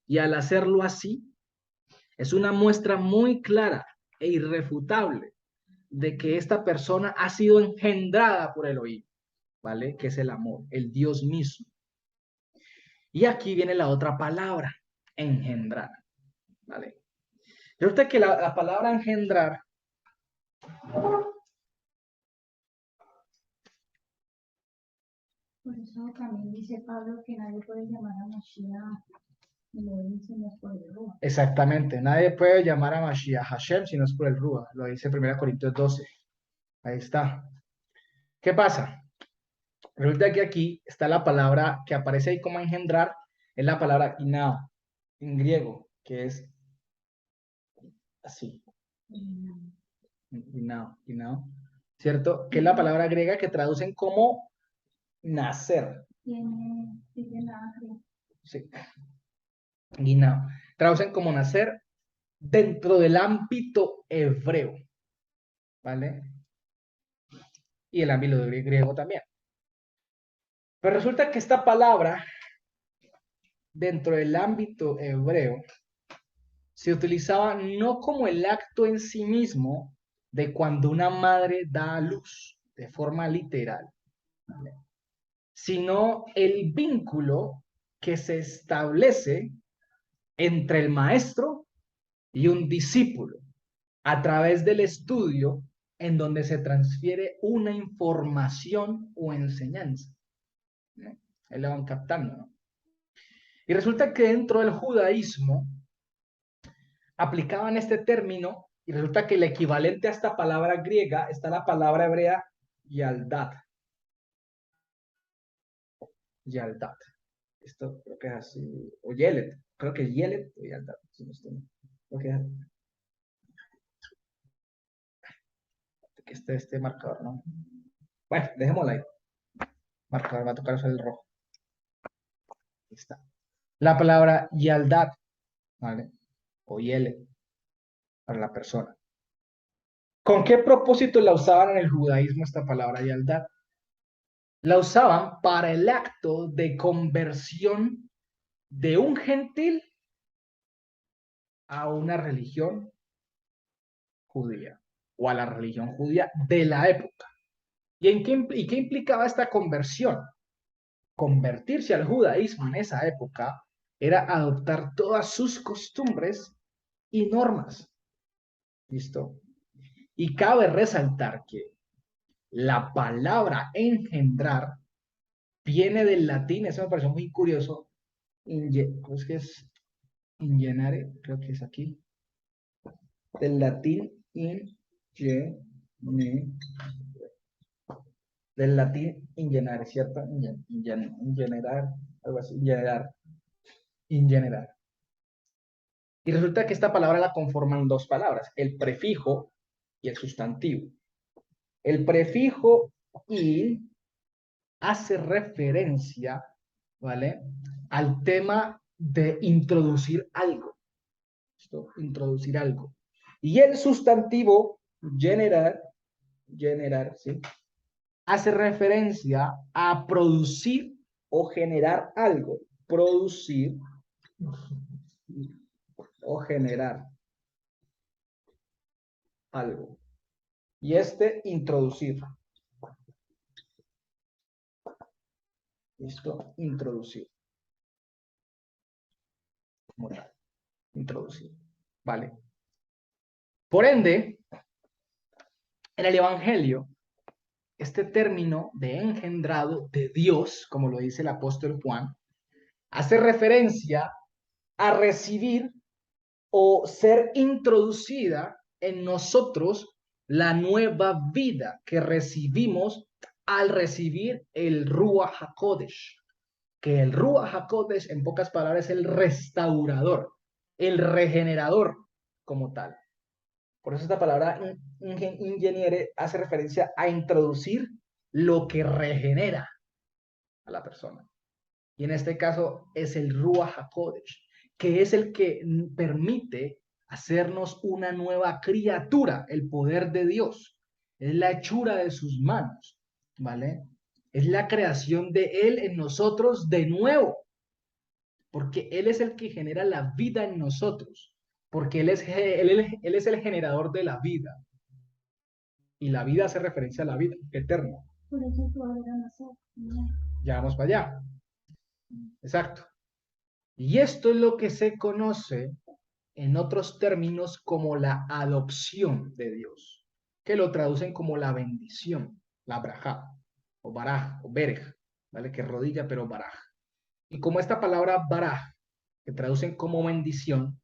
y al hacerlo así, es una muestra muy clara e irrefutable de que esta persona ha sido engendrada por Elohim, ¿vale? Que es el amor, el Dios mismo. Y aquí viene la otra palabra, engendrar, ¿vale? Resulta que la palabra engendrar Por eso también dice Pablo que nadie puede llamar a Mashiach y lo dice no es por el Ruach. exactamente, nadie puede llamar a Mashiach Hashem si no es por el Ruach, lo dice 1 Corintios 12. Ahí está. ¿Qué pasa? Resulta que aquí está la palabra que aparece ahí como engendrar, es la palabra inao, en griego, que es así, inao, ¿cierto? Que es la palabra griega que traducen como nacer. Tiene nada que Sí, inao. Traducen como nacer dentro del ámbito hebreo, ¿vale? Y el ámbito griego también. Pero resulta que esta palabra, dentro del ámbito hebreo, se utilizaba no como el acto en sí mismo de cuando una madre da a luz, de forma literal, ¿vale? Sino el vínculo que se establece entre el maestro y un discípulo a través del estudio en donde se transfiere una información o enseñanza, ¿no? Ahí la van captando, ¿no? Y resulta que dentro del judaísmo aplicaban este término y resulta que el equivalente a esta palabra griega está la palabra hebrea yaldat. Yaldat. Esto creo que es así. O yelet. Creo que es yelet o yaldat. Si no estoy mal. Creo que este marcador, ¿no? Bueno, dejémoslo ahí. Marcador, va a tocar usar el rojo. Ahí está. La palabra yaldat, ¿vale? O yelet para la persona. ¿Con qué propósito la usaban en el judaísmo esta palabra yaldat? La usaban para el acto de conversión de un gentil a una religión judía o a la religión judía de la época. ¿Y qué implicaba esta conversión? Convertirse al judaísmo en esa época era adoptar todas sus costumbres y normas. ¿Listo? Y cabe resaltar que la palabra engendrar viene del latín, eso me pareció muy curioso, ¿cómo es que es? Ingenare, creo que es aquí, del latín del latín ingenar, ¿cierto? Ingenerar, algo así, ingenerar. Y resulta que esta palabra la conforman dos palabras, el prefijo y el sustantivo. El prefijo in hace referencia, ¿vale? Al tema de introducir algo. ¿Listo? Introducir algo. Y el sustantivo generar, ¿sí? Hace referencia a producir o generar algo. Producir o generar algo. Y introducir. ¿Listo? Introducir. Como tal. Introducir. ¿vale? Por ende, en el Evangelio, este término de engendrado de Dios, como lo dice el apóstol Juan, hace referencia a recibir o ser introducida en nosotros la nueva vida que recibimos al recibir el Ruach HaKodesh, que el Ruach HaKodesh, en pocas palabras, es el restaurador, el regenerador como tal. Por eso esta palabra ingeniere hace referencia a introducir lo que regenera a la persona. Y en este caso es el Ruach HaKodesh, que es el que permite hacernos una nueva criatura, el poder de Dios. Es la hechura de sus manos, ¿vale? Es la creación de Él en nosotros de nuevo, porque Él es el que genera la vida en nosotros, porque Él es el generador de la vida, y la vida hace referencia a la vida eterna. Por eso tú ahora nacer. No. Ya vamos para allá. Exacto. Y esto es lo que se conoce en otros términos como la adopción de Dios, que lo traducen como la bendición, la brajá, o baraj, o berej, ¿vale? Que rodilla, pero baraj. Y como esta palabra baraj, que traducen como bendición,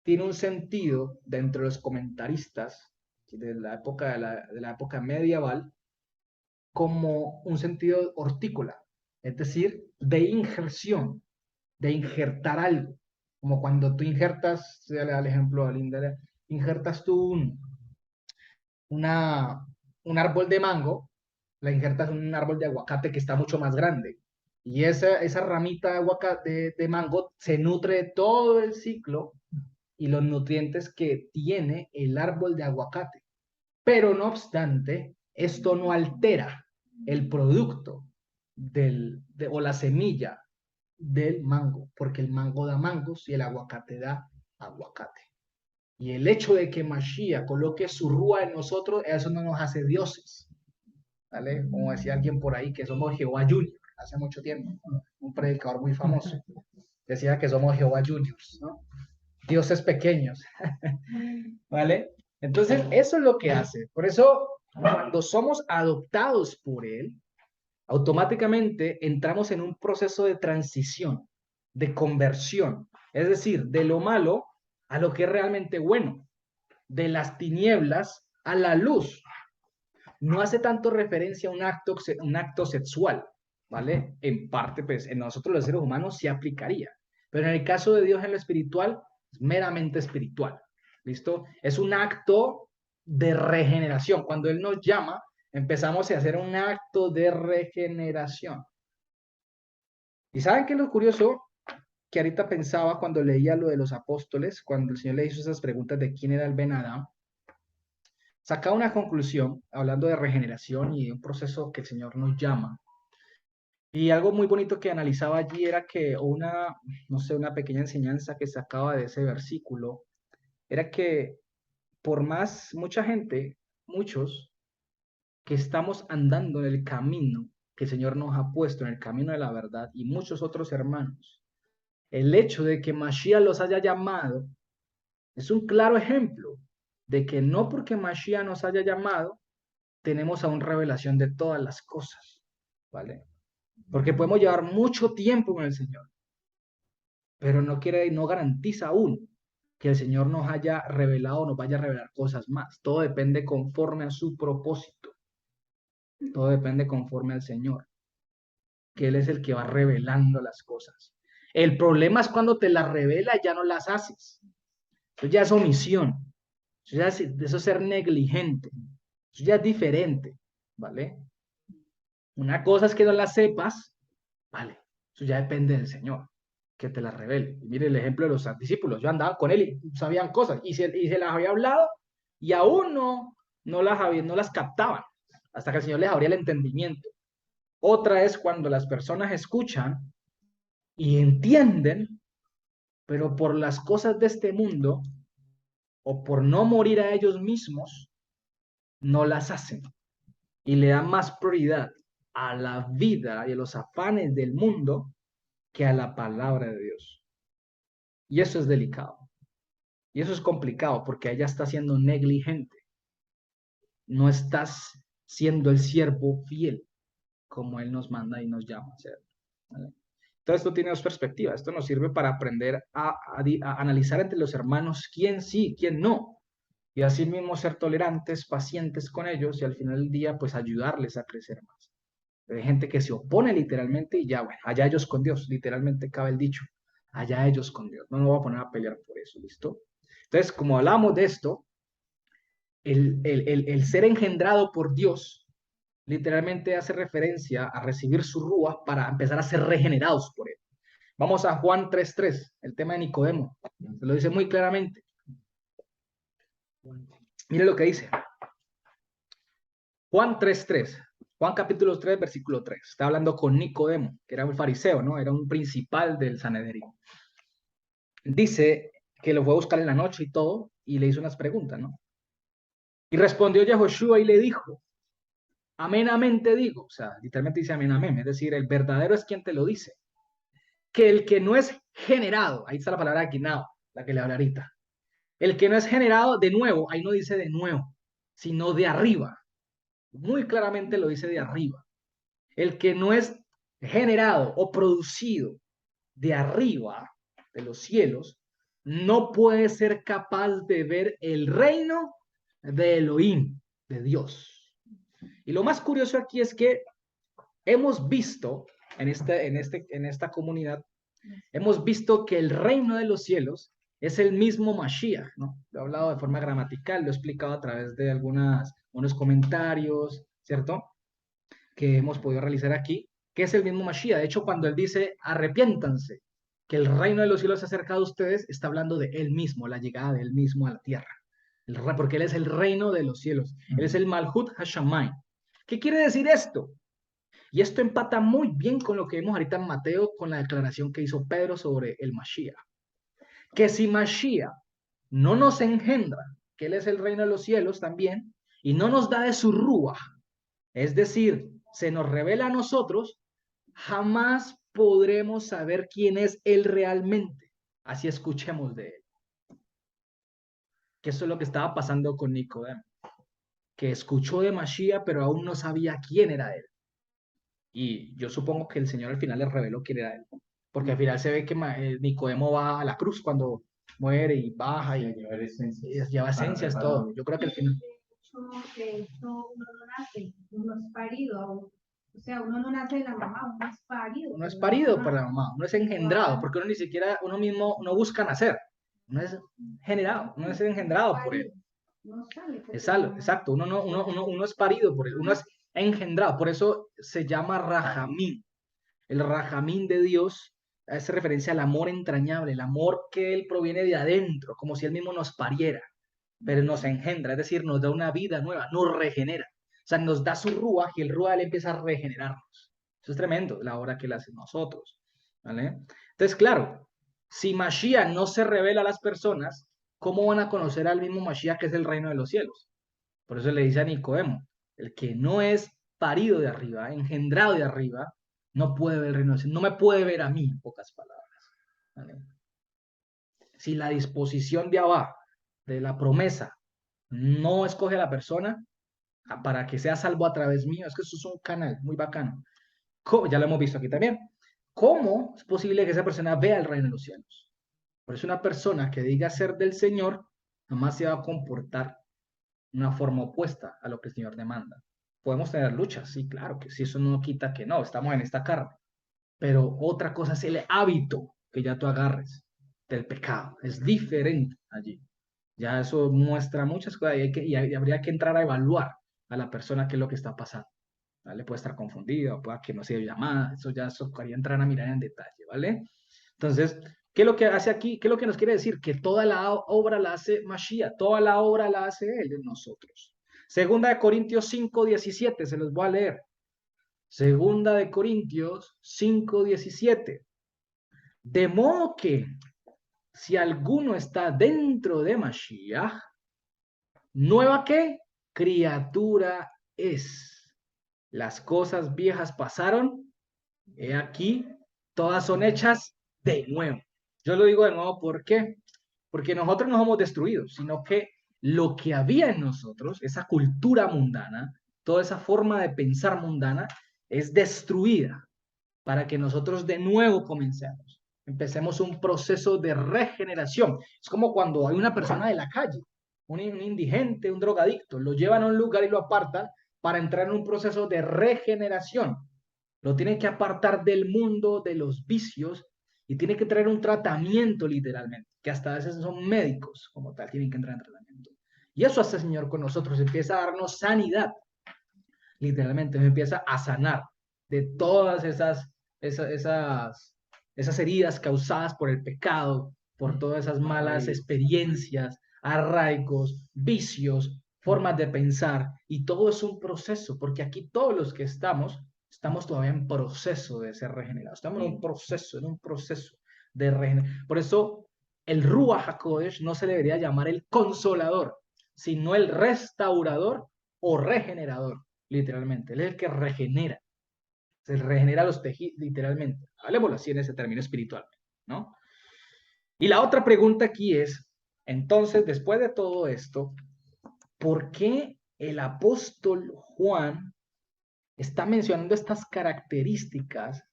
tiene un sentido dentro de los comentaristas de la época, de la época medieval, como un sentido hortícola, es decir, de injerción, de injertar algo, como cuando tú injertas, se le da el ejemplo a Linda, injertas tú una, un árbol de mango, la injertas en un árbol de aguacate que está mucho más grande. Y esa ramita de, aguacate, de mango se nutre de todo el ciclo y los nutrientes que tiene el árbol de aguacate. Pero no obstante, esto no altera el producto o la semilla del mango, porque el mango da mangos y el aguacate da aguacate. Y el hecho de que Mashiach coloque su rúa en nosotros, eso no nos hace dioses, ¿vale? Como decía alguien por ahí, que somos Jehová Junior, hace mucho tiempo, un predicador muy famoso, decía que somos Jehová Juniors, ¿no? Dioses pequeños, ¿vale? Entonces, eso es lo que hace. Por eso, cuando somos adoptados por Él, automáticamente entramos en un proceso de transición, de conversión, es decir, de lo malo a lo que es realmente bueno, de las tinieblas a la luz. No hace tanto referencia a un acto sexual, ¿vale? En parte, pues en nosotros los seres humanos sí aplicaría, pero en el caso de Dios en lo espiritual, es meramente espiritual, ¿listo? Es un acto de regeneración. Cuando Él nos llama, empezamos a hacer un acto de regeneración. ¿Y saben qué es lo curioso? Que ahorita pensaba cuando leía lo de los apóstoles, cuando el Señor le hizo esas preguntas de quién era el Ben Adán, sacaba una conclusión, hablando de regeneración y de un proceso que el Señor nos llama. Y algo muy bonito que analizaba allí era que no sé, una pequeña enseñanza que sacaba de ese versículo, era que por más, mucha gente, muchos, que estamos andando en el camino que el Señor nos ha puesto, en el camino de la verdad, y muchos otros hermanos, el hecho de que Mashiach los haya llamado es un claro ejemplo de que no porque Mashiach nos haya llamado, tenemos aún revelación de todas las cosas, ¿vale? Porque podemos llevar mucho tiempo con el Señor, pero no garantiza aún que el Señor nos haya revelado o nos vaya a revelar cosas más. Todo depende conforme a su propósito. Todo depende conforme al Señor, que Él es el que va revelando las cosas. El problema es cuando te las revela y ya no las haces. Eso ya es omisión. Eso es ser negligente. Eso ya es diferente, ¿vale? Una cosa es que no las sepas, ¿vale? Eso ya depende del Señor, que te las revele. Y mire el ejemplo de los discípulos. Yo andaba con Él y sabían cosas y se las había hablado y aún no las captaban hasta que el Señor les abría el entendimiento. Otra es cuando las personas escuchan y entienden, pero por las cosas de este mundo o por no morir a ellos mismos, no las hacen y le dan más prioridad a la vida y a los afanes del mundo que a la palabra de Dios. Y eso es delicado. Y eso es complicado porque ella está siendo negligente. No estás siendo el siervo fiel como Él nos manda y nos llama a ser. ¿Vale? Entonces esto tiene dos perspectivas. Esto nos sirve para aprender a analizar entre los hermanos quién sí, quién no. Y así mismo ser tolerantes, pacientes con ellos y al final del día pues ayudarles a crecer más. Hay gente que se opone literalmente y ya, bueno, allá ellos con Dios, literalmente cabe el dicho, allá ellos con Dios. No me voy a poner a pelear por eso, ¿listo? Entonces, como hablamos de esto, el ser engendrado por Dios literalmente hace referencia a recibir su rúa para empezar a ser regenerados por él. Vamos a Juan 3:3, el tema de Nicodemo. Se lo dice muy claramente. Mire lo que dice. Juan 3:3. Juan capítulo 3, versículo 3. Está hablando con Nicodemo, que era un fariseo, ¿no? Era un principal del Sanedrín. Dice que lo fue a buscar en la noche y todo, y le hizo unas preguntas, ¿no? Y respondió Yahoshua y le dijo, amenamente digo, o sea, literalmente dice amén, amén, es decir, el verdadero es quien te lo dice, que el que no es generado, ahí está la palabra guinao, la que le habla ahorita, el que no es generado de nuevo, ahí no dice de nuevo, sino de arriba, muy claramente lo dice de arriba, el que no es generado o producido de arriba, de los cielos, no puede ser capaz de ver el reino de Elohim, de Dios. Y lo más curioso aquí es que hemos visto en esta comunidad, hemos visto que el reino de los cielos es el mismo Mashiach, ¿no? Lo he hablado de forma gramatical, lo he explicado a través de unos comentarios, ¿cierto? Que hemos podido realizar aquí, que es el mismo Mashiach. De hecho, cuando él dice, arrepiéntanse, que el reino de los cielos se ha acercado a ustedes, está hablando de él mismo, la llegada de él mismo a la tierra. Porque él es el reino de los cielos. Él es el Malhut Hashamayim. ¿Qué quiere decir esto? Y esto empata muy bien con lo que vimos ahorita en Mateo, con la declaración que hizo Pedro sobre el Mashiach. Que si Mashiach no nos engendra, que él es el reino de los cielos también, y no nos da de su rúa, es decir, se nos revela a nosotros, jamás podremos saber quién es él realmente. Así escuchemos de él. Que eso es lo que estaba pasando con Nicodemo, que escuchó de Mashiach, pero aún no sabía quién era él. Y yo supongo que el Señor al final le reveló quién era él. Porque al final se ve que Nicodemo va a la cruz cuando muere y baja y lleva esencias, todo. Yo creo que al final... De hecho, uno no nace, uno es parido aún. O sea, uno no nace de la mamá, uno es parido. Uno es parido por la mamá, uno es engendrado, porque uno ni siquiera, uno mismo no busca nacer. Uno es generado, uno es engendrado por él. No sale. Exacto, uno es parido por él, uno es engendrado, por eso se llama Rajamín. El Rajamín de Dios hace referencia al amor entrañable, el amor que él proviene de adentro, como si él mismo nos pariera, pero nos engendra, es decir, nos da una vida nueva, nos regenera. O sea, nos da su ruaj y el ruaj le empieza a regenerarnos. Eso es tremendo, la obra que él hace nosotros. ¿Vale? Entonces, claro, si Mashiach no se revela a las personas, ¿cómo van a conocer al mismo Mashiach que es el reino de los cielos? Por eso le dice a Nicodemo, el que no es parido de arriba, engendrado de arriba, no puede ver el reino de los cielos, no me puede ver a mí, en pocas palabras. ¿Vale? Si la disposición de Abba, de la promesa, no escoge a la persona para que sea salvo a través mío, es que eso es un canal muy bacano. Ya lo hemos visto aquí también. ¿Cómo es posible que esa persona vea el reino de los cielos? Por eso una persona que diga ser del Señor, jamás se va a comportar de una forma opuesta a lo que el Señor demanda. Podemos tener luchas, sí, claro, que sí, eso no quita que no, estamos en esta carne. Pero otra cosa es el hábito que ya tú agarres del pecado. Es diferente allí. Ya eso muestra muchas cosas y habría que entrar a evaluar a la persona qué es lo que está pasando. ¿Vale? Puede estar confundido, puede que no sea llamada, eso ya tocaría entrar a mirar en detalle, ¿vale? Entonces, ¿qué es lo que hace aquí? ¿Qué es lo que nos quiere decir? Que toda la obra la hace Mashiach, toda la obra la hace Él en nosotros. Segunda de Corintios 5:17, se los voy a leer. Segunda de Corintios 5:17. De modo que si alguno está dentro de Mashiach, ¿nueva qué? Criatura es. Las cosas viejas pasaron, he aquí, todas son hechas de nuevo. Yo lo digo de nuevo, ¿por qué? porque nosotros no somos destruidos, sino que lo que había en nosotros, esa cultura mundana, toda esa forma de pensar mundana, es destruida para que nosotros de nuevo comencemos. Empecemos un proceso de regeneración. Es como cuando hay una persona de la calle, un indigente, un drogadicto, lo llevan a un lugar y lo apartan para entrar en un proceso de regeneración. Lo tienen que apartar del mundo de los vicios y tiene que traer un tratamiento literalmente, que hasta a veces son médicos como tal, tienen que entrar en tratamiento. Y eso hace el Señor con nosotros, empieza a darnos sanidad, literalmente, nos empieza a sanar de todas esas heridas causadas por el pecado, por todas esas malas experiencias, arraigos, vicios, formas de pensar, y todo es un proceso, porque aquí todos los que estamos todavía en proceso de ser regenerados, estamos en un proceso de regeneración. Por eso el Ruach HaKodesh no se debería llamar el consolador, sino el restaurador o regenerador, literalmente. Él es el que regenera, se regenera los tejidos, literalmente. Hablemoslo así en ese término espiritual, ¿no? Y la otra pregunta aquí es, entonces, después de todo esto, ¿por qué el apóstol Juan está mencionando estas características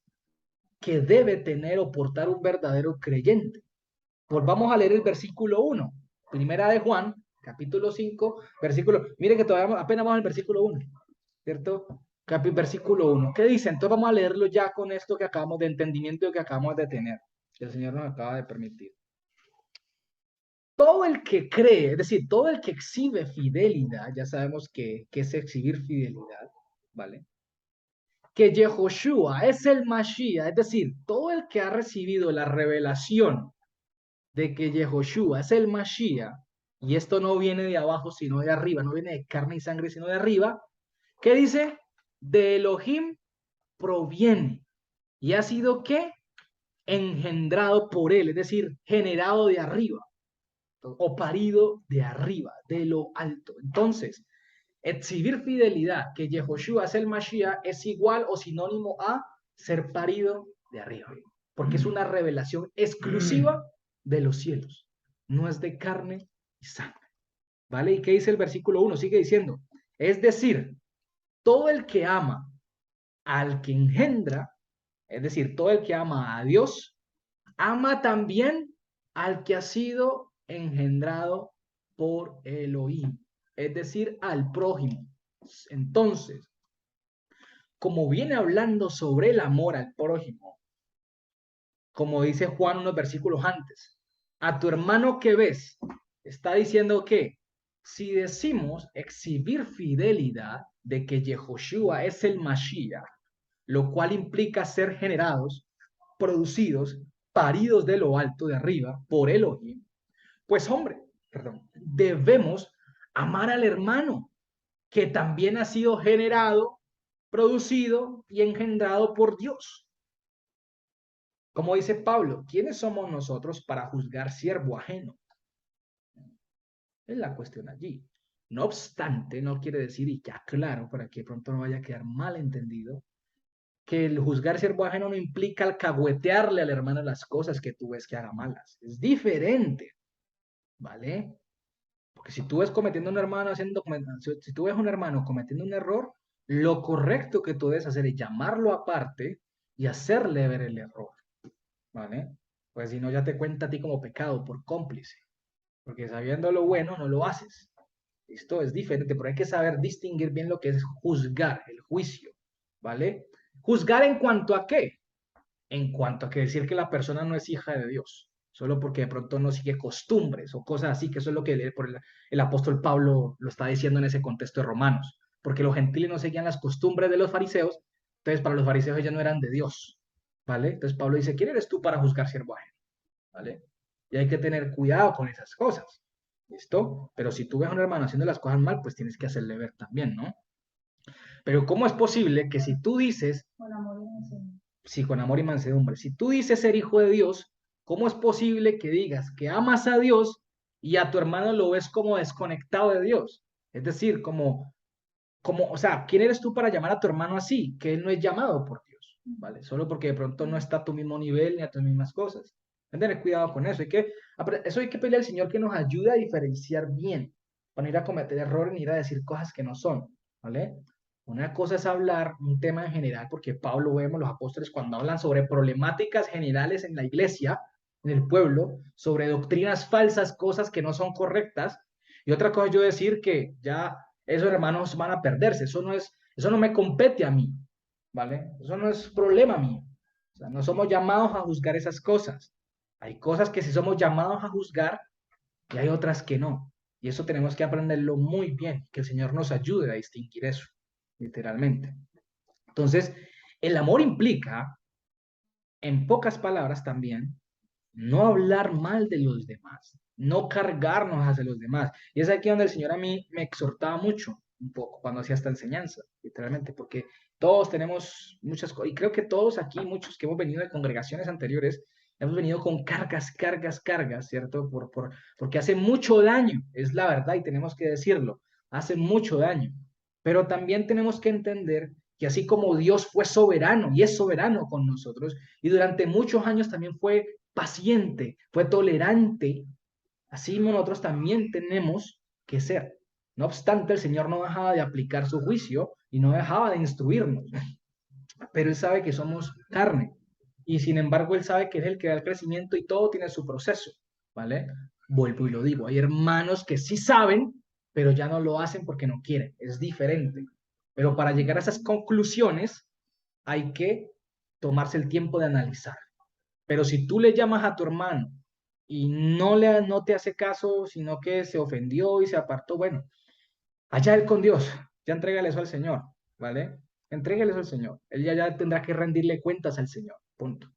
que debe tener o portar un verdadero creyente? Pues vamos a leer el versículo 1, primera de Juan, capítulo 5, versículo, mire que todavía apenas vamos al versículo 1, ¿cierto? Versículo 1. ¿Qué dice? Entonces vamos a leerlo ya con esto que acabamos de entendimiento que acabamos de tener, que el Señor nos acaba de permitir. Todo el que cree, es decir, todo el que exhibe fidelidad, ya sabemos que es exhibir fidelidad, ¿vale? Que Yehoshua es el Mashiach, es decir, todo el que ha recibido la revelación de que Yehoshua es el Mashiach, y esto no viene de abajo, sino de arriba, no viene de carne y sangre, sino de arriba, ¿qué dice? De Elohim proviene, y ha sido, ¿qué? Engendrado por él, es decir, generado de arriba, o parido de arriba, de lo alto. Entonces, exhibir fidelidad, que Yehoshua es el Mashiach, es igual o sinónimo a ser parido de arriba, porque es una revelación exclusiva de los cielos, no es de carne y sangre. ¿Vale? ¿Y qué dice el versículo 1? Sigue diciendo, es decir, todo el que ama al que engendra, es decir, todo el que ama a Dios, ama también al que ha sido engendrado por Elohim, es decir, al prójimo. Entonces, como viene hablando sobre el amor al prójimo, como dice Juan unos versículos antes, a tu hermano que ves, está diciendo que si decimos exhibir fidelidad de que Yehoshua es el Mashiach, lo cual implica ser generados, producidos, paridos de lo alto de arriba por Elohim, pues hombre, perdón, debemos amar al hermano que también ha sido generado, producido y engendrado por Dios. Como dice Pablo, ¿quiénes somos nosotros para juzgar siervo ajeno? Es la cuestión allí. No obstante, no quiere decir, y ya claro, para que pronto no vaya a quedar mal entendido, que el juzgar siervo ajeno no implica alcahuetearle al hermano las cosas que tú ves que haga malas. Es diferente, ¿vale? Porque si tú ves cometiendo un hermano haciendo, si tú ves un hermano cometiendo un error, lo correcto que tú debes hacer es llamarlo aparte y hacerle ver el error, ¿vale? Pues si no, ya te cuenta a ti como pecado por cómplice, porque sabiendo lo bueno no lo haces. Esto es diferente, pero hay que saber distinguir bien lo que es juzgar, el juicio, ¿vale? ¿Juzgar en cuanto a qué? En cuanto a que decir que la persona no es hija de Dios, solo porque de pronto no sigue costumbres o cosas así, que eso es lo que el apóstol Pablo lo está diciendo en ese contexto de Romanos, porque los gentiles no seguían las costumbres de los fariseos, entonces para los fariseos ellos no eran de Dios, ¿vale? Entonces Pablo dice, ¿quién eres tú para juzgar siervo ajeno? ¿Vale? Y hay que tener cuidado con esas cosas, ¿listo? Pero si tú ves a un hermano haciendo las cosas mal, pues tienes que hacerle ver también, ¿no? Pero ¿cómo es posible que si tú dices, Con amor y mansedumbre. sí, con amor y mansedumbre, si tú dices ser hijo de Dios, ¿cómo es posible que digas que amas a Dios y a tu hermano lo ves como desconectado de Dios? Es decir, o sea, ¿quién eres tú para llamar a tu hermano así? Que él no es llamado por Dios, ¿vale? Solo porque de pronto no está a tu mismo nivel ni a tus mismas cosas. Hay que tener cuidado con eso. Hay que Pero eso hay que pedirle al Señor que nos ayude a diferenciar bien, para no ir a cometer errores ni ir a decir cosas que no son, ¿vale? Una cosa es hablar un tema en general, porque Pablo, vemos los apóstoles cuando hablan sobre problemáticas generales en la iglesia, en el pueblo, sobre doctrinas falsas, cosas que no son correctas, y otra cosa es yo decir que ya esos hermanos van a perderse, eso no me compete a mí, ¿vale? Eso no es problema mío. O sea, no somos llamados a juzgar esas cosas. Hay cosas que sí somos llamados a juzgar y hay otras que no. Y eso tenemos que aprenderlo muy bien, que el Señor nos ayude a distinguir eso, literalmente. Entonces, el amor implica, en pocas palabras también, no hablar mal de los demás, no cargarnos hacia los demás. Y es aquí donde el Señor a mí me exhortaba mucho, un poco, cuando hacía esta enseñanza, literalmente, porque todos tenemos muchas cosas, y creo que todos aquí, muchos que hemos venido de congregaciones anteriores, hemos venido con cargas, cargas, cargas, ¿cierto? Porque hace mucho daño, es la verdad, y tenemos que decirlo, hace mucho daño. Pero también tenemos que entender que así como Dios fue soberano y es soberano con nosotros, y durante muchos años también fue paciente, fue tolerante, así nosotros también tenemos que ser. No obstante, el Señor no dejaba de aplicar su juicio y no dejaba de instruirnos, pero Él sabe que somos carne y sin embargo Él sabe que es el que da el crecimiento y todo tiene su proceso, ¿vale? Vuelvo y lo digo, hay hermanos que sí saben, pero ya no lo hacen porque no quieren, es diferente. Pero para llegar a esas conclusiones hay que tomarse el tiempo de analizar. Pero si tú le llamas a tu hermano y no te hace caso, sino que se ofendió y se apartó, bueno, allá él con Dios, ya entrégale eso al Señor, ¿vale? Entrégale eso al Señor. Él ya tendrá que rendirle cuentas al Señor, punto.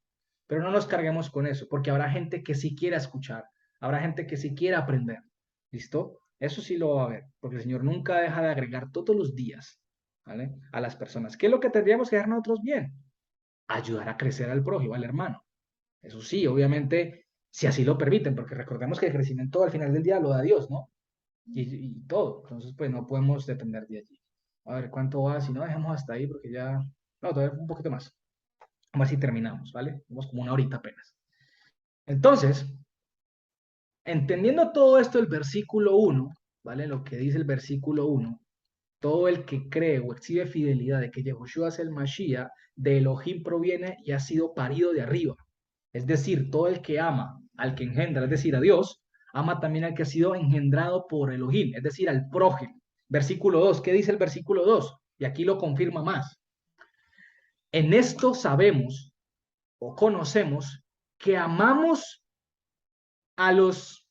Pero no nos carguemos con eso, porque habrá gente que sí quiera escuchar, habrá gente que sí quiera aprender, ¿listo? Eso sí lo va a haber, porque el Señor nunca deja de agregar todos los días, ¿vale? A las personas. ¿Qué es lo que tendríamos que hacer nosotros bien? Ayudar a crecer al prójimo, al hermano. Eso sí, obviamente, si así lo permiten, porque recordemos que el crecimiento al final del día lo da Dios, ¿no? Y todo. Entonces, pues no podemos depender de allí. A ver cuánto va, si no, dejemos hasta ahí, porque ya. No, todavía un poquito más. Vamos a ver si terminamos, ¿vale? Vamos como una horita apenas. Entonces, entendiendo todo esto, el versículo 1, ¿vale? Lo que dice el versículo 1, todo el que cree o exhibe fidelidad de que Yahushua es el Mashiach, de Elohim proviene y ha sido parido de arriba. Es decir, todo el que ama al que engendra, es decir, a Dios, ama también al que ha sido engendrado por Elohim, es decir, al prójimo. Versículo 2, ¿qué dice el versículo 2? Y aquí lo confirma más. En esto sabemos o conocemos que amamos a los.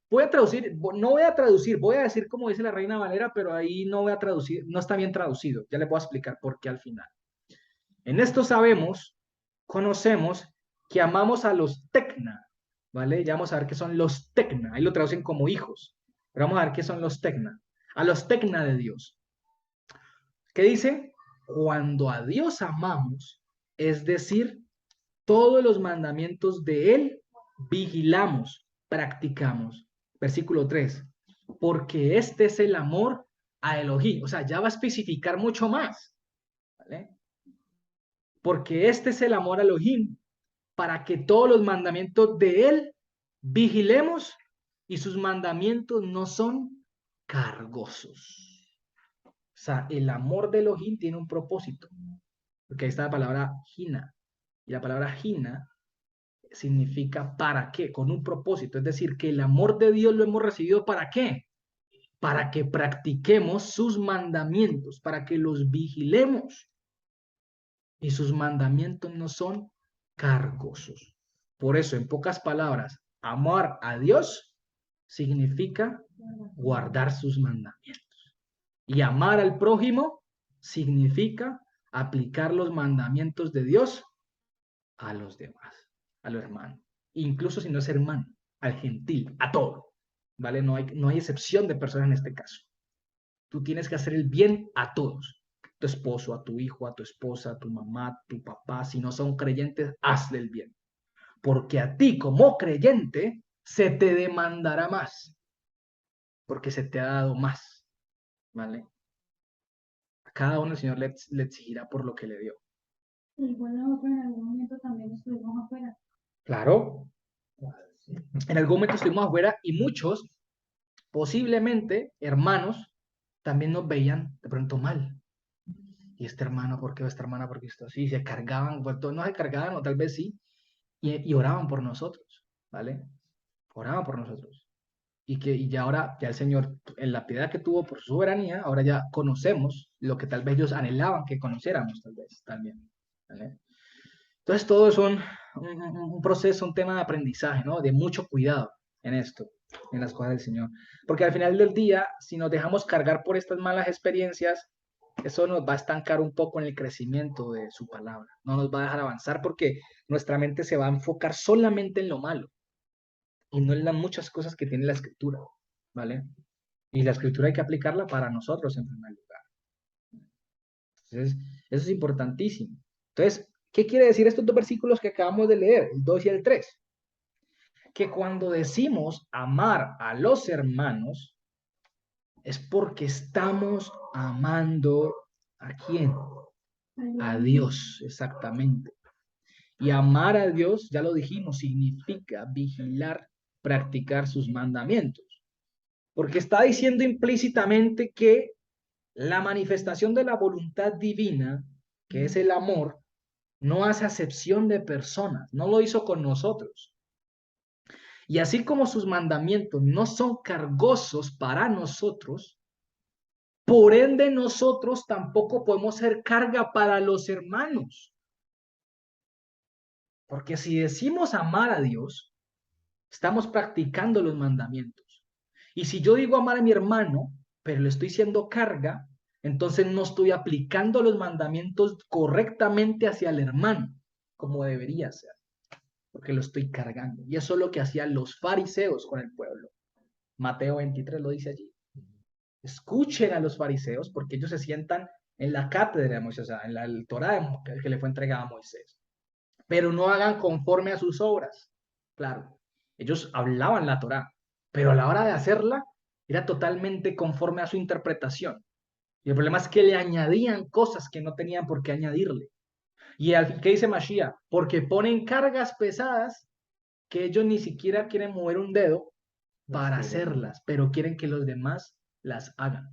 Voy a traducir, no voy a traducir, voy a decir como dice la Reina Valera, pero ahí no voy a traducir, no está bien traducido. Ya les voy a explicar por qué al final. En esto sabemos, conocemos que amamos a los tecna, ¿vale? Ya vamos a ver qué son los tecna. Ahí lo traducen como hijos, pero vamos a ver qué son los tecna. A los tecna de Dios. ¿Qué dice? Cuando a Dios amamos, es decir, todos los mandamientos de Él vigilamos, practicamos. Versículo 3. Porque este es el amor a Elohim. O sea, ya va a especificar mucho más. ¿Vale? Porque este es el amor a Elohim, para que todos los mandamientos de Él vigilemos y sus mandamientos no son cargosos. O sea, el amor de Elohim tiene un propósito, porque ahí está la palabra Hina. Y la palabra Hina significa para qué, con un propósito. Es decir, que el amor de Dios lo hemos recibido para qué. Para que practiquemos sus mandamientos, para que los vigilemos. Y sus mandamientos no son cargosos. Por eso, en pocas palabras, amar a Dios significa guardar sus mandamientos. Y amar al prójimo significa aplicar los mandamientos de Dios a los demás, a los hermanos. Incluso si no es hermano, al gentil, a todo. ¿Vale? No hay excepción de personas en este caso. Tú tienes que hacer el bien a todos. Tu esposo, a tu hijo, a tu esposa, a tu mamá, a tu papá. Si no son creyentes, hazle el bien. Porque a ti como creyente se te demandará más. Porque se te ha dado más. ¿Vale? A cada uno el Señor le exigirá por lo que le dio. Igual nosotros en algún momento también estuvimos afuera. Claro. En algún momento estuvimos afuera y muchos, posiblemente hermanos, también nos veían de pronto mal. Y este hermano, ¿por qué? O esta hermana, ¿por qué esto así? Se cargaban, pues, no se cargaban, o tal vez sí, y oraban por nosotros, ¿vale? Oraban por nosotros. Y ya ahora, ya el Señor, en la piedad que tuvo por su soberanía, ahora ya conocemos lo que tal vez ellos anhelaban que conociéramos, tal vez, también, ¿vale? Entonces todo es un proceso, un tema de aprendizaje, ¿no? De mucho cuidado en esto, en las cosas del Señor. Porque al final del día, si nos dejamos cargar por estas malas experiencias, eso nos va a estancar un poco en el crecimiento de su palabra. No nos va a dejar avanzar porque nuestra mente se va a enfocar solamente en lo malo y no en las muchas cosas que tiene la escritura, ¿vale? Y la escritura hay que aplicarla para nosotros en primer lugar. Entonces, eso es importantísimo. Entonces, ¿qué quiere decir estos dos versículos que acabamos de leer, el 2 y el 3? Que cuando decimos amar a los hermanos, es porque estamos amando ¿a quién? A Dios, exactamente. Y amar a Dios, ya lo dijimos, significa vigilar, practicar sus mandamientos. Porque está diciendo implícitamente que la manifestación de la voluntad divina, que es el amor, no hace acepción de personas, no lo hizo con nosotros. Y así como sus mandamientos no son cargosos para nosotros, por ende nosotros tampoco podemos ser carga para los hermanos. Porque si decimos amar a Dios, estamos practicando los mandamientos. Y si yo digo amar a mi hermano, pero le estoy siendo carga, entonces no estoy aplicando los mandamientos correctamente hacia el hermano, como debería ser, porque lo estoy cargando. Y eso es lo que hacían los fariseos con el pueblo. Mateo 23 lo dice allí. Escuchen a los fariseos porque ellos se sientan en la cátedra de Moisés, o sea, en la Torá que le fue entregada a Moisés. Pero no hagan conforme a sus obras. Claro, ellos hablaban la Torá, pero a la hora de hacerla era totalmente conforme a su interpretación. Y el problema es que le añadían cosas que no tenían por qué añadirle. Y ¿qué dice Mashiach? Porque ponen cargas pesadas que ellos ni siquiera quieren mover un dedo para hacerlas, pero quieren que los demás las hagan.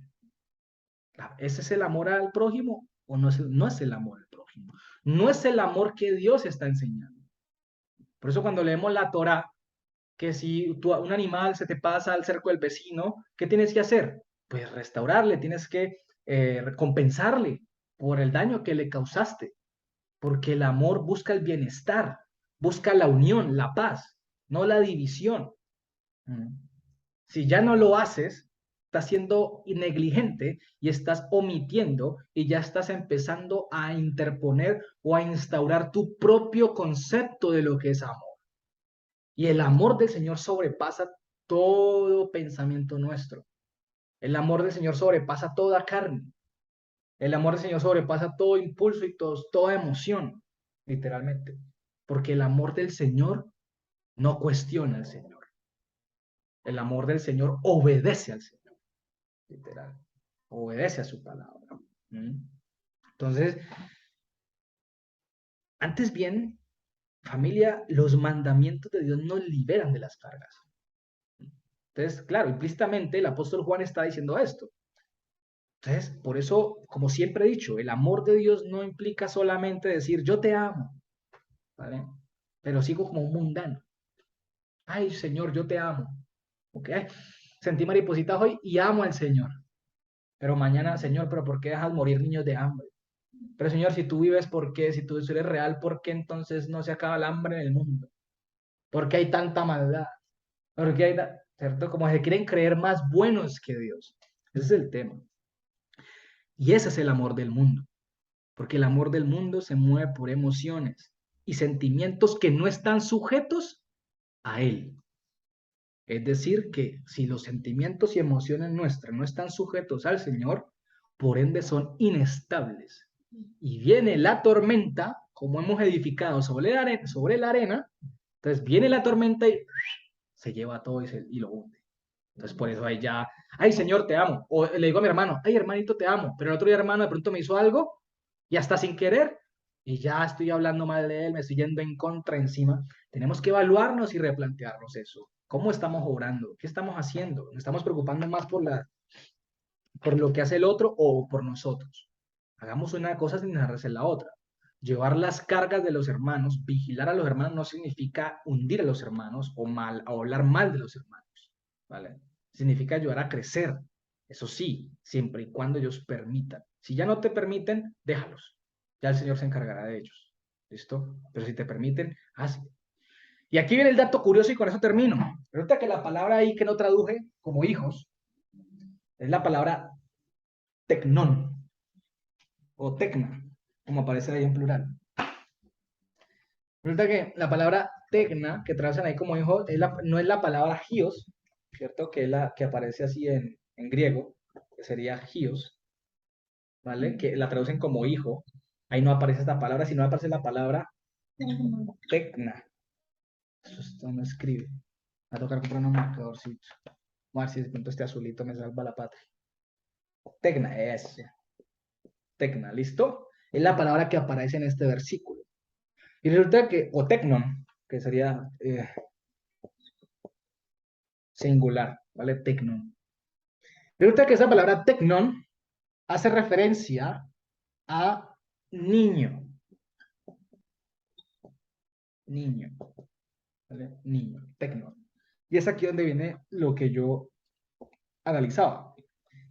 ¿Ese es el amor al prójimo o no es, no es el amor al prójimo? No es el amor que Dios está enseñando. Por eso cuando leemos la Torá, que si un animal se te pasa al cerco del vecino, ¿qué tienes que hacer? Pues restaurarle, tienes que recompensarle por el daño que le causaste, porque el amor busca el bienestar, busca la unión, la paz, no la división. Si ya no lo haces, estás siendo negligente y estás omitiendo y ya estás empezando a interponer o a instaurar tu propio concepto de lo que es amor. Y el amor del Señor sobrepasa todo pensamiento nuestro. El amor del Señor sobrepasa toda carne. El amor del Señor sobrepasa todo impulso y toda emoción, literalmente. Porque el amor del Señor no cuestiona al Señor. El amor del Señor obedece al Señor, literal. Obedece a su palabra. Entonces, antes bien, familia, los mandamientos de Dios nos liberan de las cargas. Entonces, claro, implícitamente el apóstol Juan está diciendo esto. Entonces, por eso, como siempre he dicho, el amor de Dios no implica solamente decir yo te amo, ¿vale? Pero sigo como un mundano. Ay, Señor, yo te amo. ¿Ok? Sentí maripositas hoy y amo al Señor. Pero mañana, Señor, ¿pero por qué dejas morir niños de hambre? Pero Señor, si tú vives, ¿por qué? Si tú eres real, ¿por qué entonces no se acaba el hambre en el mundo? ¿Por qué hay tanta maldad? ¿Por qué hay, cierto? Como se quieren creer más buenos que Dios. Ese es el tema. Y ese es el amor del mundo. Porque el amor del mundo se mueve por emociones y sentimientos que no están sujetos a él. Es decir, que si los sentimientos y emociones nuestras no están sujetos al Señor, por ende son inestables. Y viene la tormenta, como hemos edificado sobre la arena, entonces viene la tormenta y se lleva todo y lo hunde. Entonces por eso ahí ya, ay Señor, te amo. O le digo a mi hermano, ay hermanito, te amo. Pero el otro día hermano de pronto me hizo algo y hasta sin querer y ya estoy hablando mal de él, me estoy yendo en contra encima, tenemos que evaluarnos y replantearnos eso. ¿Cómo estamos obrando? ¿Qué estamos haciendo? ¿Nos estamos preocupando más por lo que hace el otro o por nosotros? Hagamos una cosa sin hacer la otra. Llevar las cargas de los hermanos, vigilar a los hermanos no significa hundir a los hermanos o hablar mal de los hermanos, ¿vale? Significa ayudar a crecer. Eso sí, siempre y cuando ellos permitan. Si ya no te permiten, déjalos. Ya el Señor se encargará de ellos. ¿Listo? Pero si te permiten, hazlo. Y aquí viene el dato curioso y con eso termino. Resulta que la palabra ahí que no traduje como hijos es la palabra tecnón o tecna, como aparece ahí en plural. Resulta que la palabra tecna, que traducen ahí como hijo, no es la palabra gios, ¿cierto? Que es la que aparece así en griego, que sería gios, ¿vale? Que la traducen como hijo. Ahí no aparece esta palabra, sino aparece la palabra tecna. Eso esto no escribe. Va a tocar comprar un marcadorcito. Vamos a ver si de pronto este azulito me salva la patria. Tecna, es. Tecna, ¿listo? Es la palabra que aparece en este versículo. Y resulta que, o tecnon, que sería singular, ¿vale? Tecnon. Resulta que esa palabra tecnon hace referencia a niño. Niño, ¿vale? Niño, tecnon. Y es aquí donde viene lo que yo analizaba.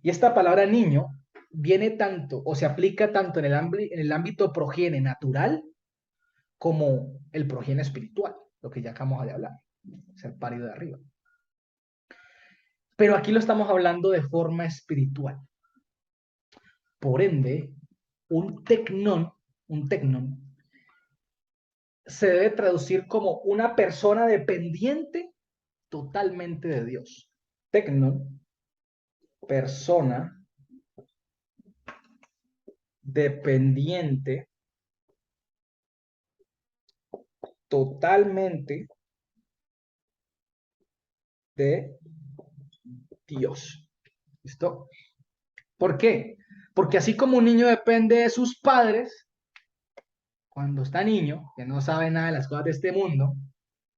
Y esta palabra niño viene tanto, o se aplica tanto en el ámbito progenie natural como el progenie espiritual, lo que ya acabamos de hablar, es el parido de arriba. Pero aquí lo estamos hablando de forma espiritual. Por ende, un tecnón, se debe traducir como una persona dependiente totalmente de Dios. Tecnón, persona dependiente totalmente de Dios. ¿Listo? ¿Por qué? Porque así como un niño depende de sus padres, cuando está niño, que no sabe nada de las cosas de este mundo,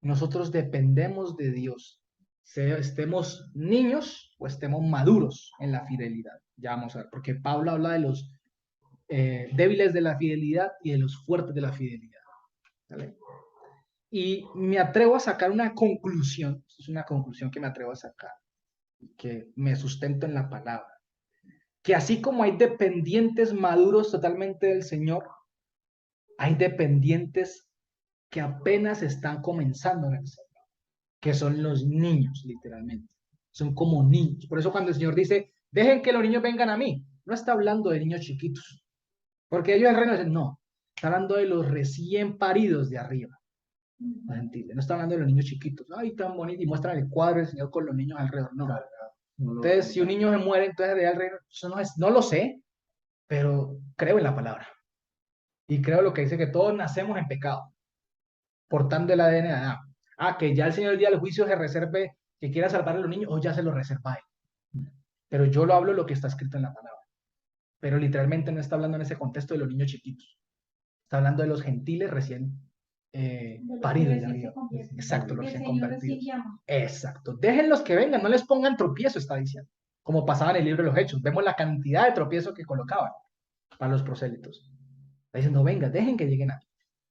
nosotros dependemos de Dios, sea estemos niños o estemos maduros en la fidelidad. Ya vamos a ver, porque Pablo habla de los débiles de la fidelidad y de los fuertes de la fidelidad. ¿Vale? Y me atrevo a sacar una conclusión, es una conclusión que me atrevo a sacar, que me sustento en la palabra, que así como hay dependientes maduros totalmente del Señor, hay dependientes que apenas están comenzando en el Señor, que son los niños, literalmente. Son como niños. Por eso cuando el Señor dice, dejen que los niños vengan a mí, no está hablando de niños chiquitos, porque ellos el reino dicen, no, está hablando de los recién paridos de arriba. Los gentiles. No está hablando de los niños chiquitos, ay, tan bonito, y muestran el cuadro del Señor con los niños alrededor, no. Entonces, si un niño se muere, entonces de el reino, eso no es, no lo sé, pero creo en la palabra. Y creo lo que dice que todos nacemos en pecado, portando el ADN de Adán. Que ya el Señor el día del juicio se reserve que quiera salvar a los niños, o ya se lo reserva a él. Pero yo lo hablo lo que está escrito en la palabra. Pero literalmente no está hablando en ese contexto de los niños chiquitos. Está hablando de los gentiles recién paridos de arriba. Exacto, los recién convertidos. Exacto. Déjenlos que vengan, no les pongan tropiezo, está diciendo. Como pasaba en el libro de los Hechos. Vemos la cantidad de tropiezos que colocaban para los prosélitos. Está diciendo, venga, dejen que lleguen aquí.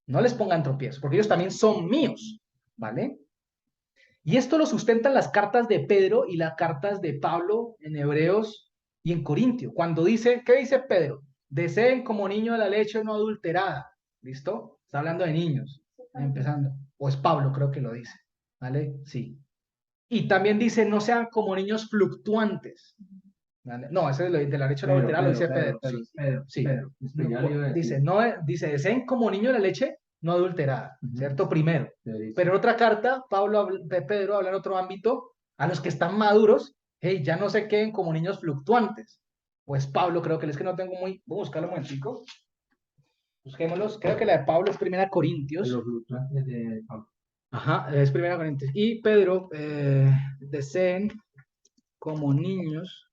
No les pongan tropiezos, porque ellos también son míos, ¿vale? Y esto lo sustentan las cartas de Pedro y las cartas de Pablo en Hebreos y en Corintio. Cuando dice, ¿qué dice Pedro? Deseen como niño de la leche no adulterada. ¿Listo? Está hablando de niños. Empezando. O es Pablo, creo que lo dice. ¿Vale? Sí. Y también dice, no sean como niños fluctuantes. ¿Vale? No, ese de la leche no adulterada lo dice Pedro. Sí. Dice, no, dice, deseen como niño de la leche no adulterada, ¿cierto? Primero. Pero en otra carta, Pedro habla en otro ámbito, a los que están maduros, hey, ya no se queden como niños fluctuantes. Pues Pablo, creo que es que no tengo muy, voy a buscarlo un momentico. Busquémoslos, creo que la de Pablo es Primera Corintios. Los fluctuantes de Pablo. Ajá, es Primera Corintios. Y Pedro, deseen como niños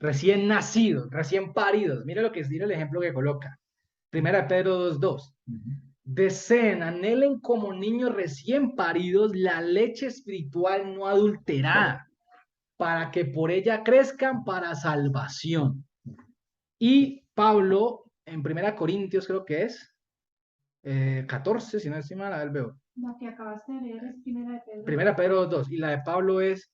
recién nacidos, recién paridos. Mira lo que es, mira el ejemplo que coloca. Primera de Pedro 2:2. Deseen, anhelen como niños recién paridos la leche espiritual no adulterada, para que por ella crezcan para salvación. Y Pablo, en Primera Corintios, creo que es 14, si no estoy mal, a ver, veo. La que acabaste de leer es primera de Pedro. Primera Pedro 2, y la de Pablo es,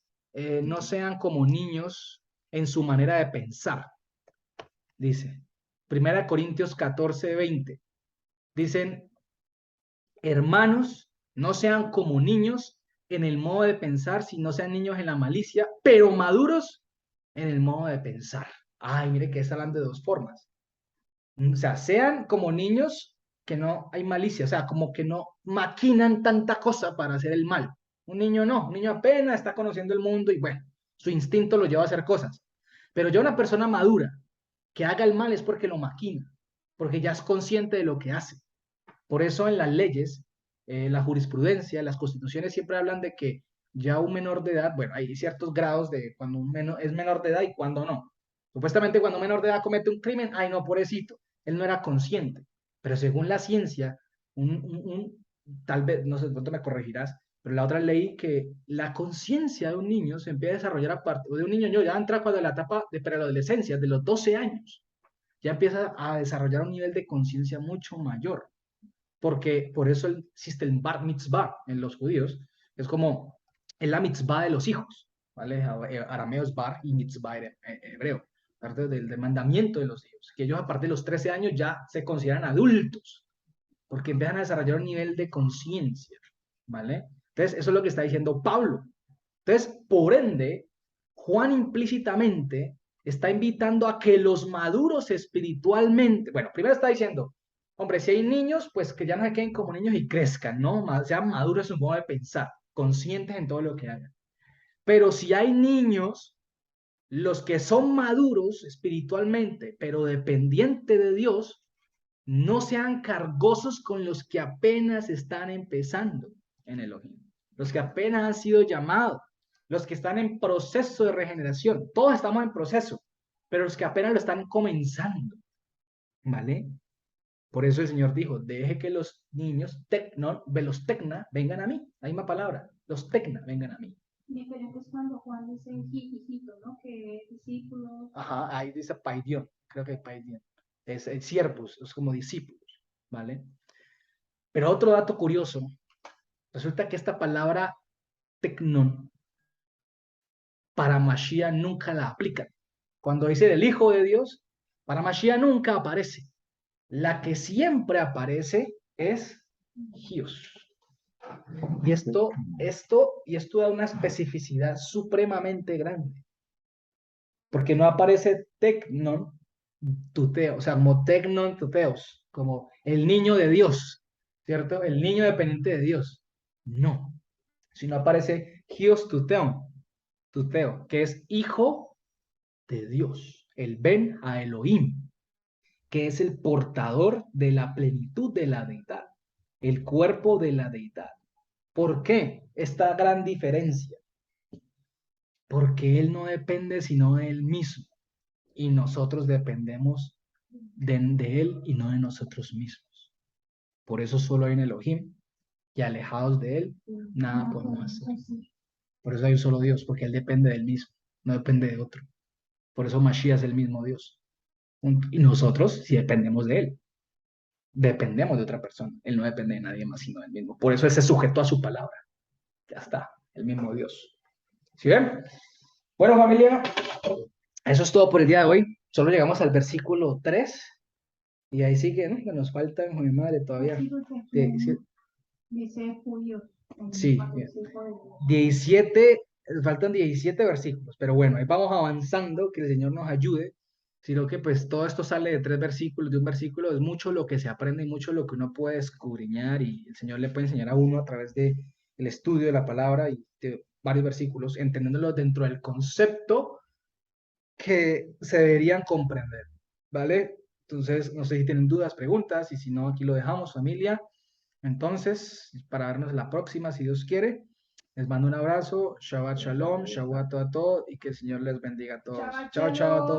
no sean como niños en su manera de pensar, dice. Primera Corintios 14:20. Dicen, hermanos, no sean como niños en el modo de pensar, si no sean niños en la malicia, pero maduros en el modo de pensar. Ay, mire que está hablando de dos formas. O sea, sean como niños que no hay malicia, o sea, como que no maquinan tanta cosa para hacer el mal. Un niño no, un niño apenas está conociendo el mundo y bueno, su instinto lo lleva a hacer cosas. Pero ya una persona madura que haga el mal es porque lo maquina, porque ya es consciente de lo que hace. Por eso en las leyes, la jurisprudencia, las constituciones siempre hablan de que ya un menor de edad, bueno, hay ciertos grados de cuando es menor de edad y cuando no. Supuestamente cuando un menor de edad comete un crimen, ay no, pobrecito, él no era consciente. Pero según la ciencia, tal vez, no sé, de pronto me corregirás, pero la otra ley que la conciencia de un niño se empieza a desarrollar aparte, o de un niño ya entra cuando la etapa de preadolescencia, de los 12 años, ya empieza a desarrollar un nivel de conciencia mucho mayor porque por eso existe el bar mitzvah en los judíos, es como la mitzvah de los hijos, ¿vale? Arameo es bar y mitzvah hebreo, parte del mandamiento de los hijos, que ellos a partir de los 13 años ya se consideran adultos, porque empiezan a desarrollar un nivel de conciencia, ¿vale? Entonces, eso es lo que está diciendo Pablo. Entonces, por ende, Juan implícitamente está invitando a que los maduros espiritualmente, bueno, primero está diciendo, hombre, si hay niños, pues que ya no se queden como niños y crezcan, ¿no? Sean maduros en su modo de pensar, conscientes en todo lo que hagan. Pero si hay niños, los que son maduros espiritualmente, pero dependientes de Dios, no sean cargosos con los que apenas están empezando en Elohim, los que apenas han sido llamados, los que están en proceso de regeneración. Todos estamos en proceso, pero los que apenas lo están comenzando, ¿vale? Por eso el Señor dijo, deje que los niños, los tecna, vengan a mí. La misma palabra, los tecna, vengan a mí. Diferente es cuando Juan dice hijito, ¿no? Que discípulos. Ajá, ahí dice paidión, creo que paidión. Es siervos, es como discípulos, ¿vale? Pero otro dato curioso, resulta que esta palabra tecnón para Mashiach nunca la aplican. Cuando dice el Hijo de Dios, para Mashiach nunca aparece. La que siempre aparece es Dios. Y esto da una especificidad supremamente grande. Porque no aparece tecnon tuteo, o sea, como tecnon tuteos, como el niño de Dios, ¿cierto? El niño dependiente de Dios. No, sino aparece Hios tuteo, que es hijo de Dios, el Ben a Elohim, que es el portador de la plenitud de la deidad, el cuerpo de la deidad. ¿Por qué esta gran diferencia? Porque Él no depende sino de Él mismo y nosotros dependemos de Él y no de nosotros mismos. Por eso solo hay un Elohim y alejados de Él, nada podemos hacer. Por eso hay un solo Dios, porque Él depende del mismo, no depende de otro. Por eso Mashiach es el mismo Dios. Y nosotros sí dependemos de Él. Dependemos de otra persona. Él no depende de nadie más sino del mismo. Por eso ese sujeto a su palabra. Ya está, el mismo Dios. ¿Sí ven? Bueno, familia, eso es todo por el día de hoy. Solo llegamos al versículo 3 y ahí sigue, ¿no? Que nos faltan, mi madre, todavía. Dice Julio. Sí, 17, faltan 17 versículos, pero bueno, ahí vamos avanzando, que el Señor nos ayude, sino que pues todo esto sale de 3 versículos, de un versículo, es mucho lo que se aprende y mucho lo que uno puede escudriñar y el Señor le puede enseñar a uno a través de el estudio de la palabra y de varios versículos, entendiéndolo dentro del concepto que se deberían comprender, ¿vale? Entonces, no sé si tienen dudas, preguntas, y si no, aquí lo dejamos, familia. Entonces, para vernos la próxima, si Dios quiere, les mando un abrazo, Shabbat Shalom, Shabbat a todos y que el Señor les bendiga a todos. Chao, chao a todos.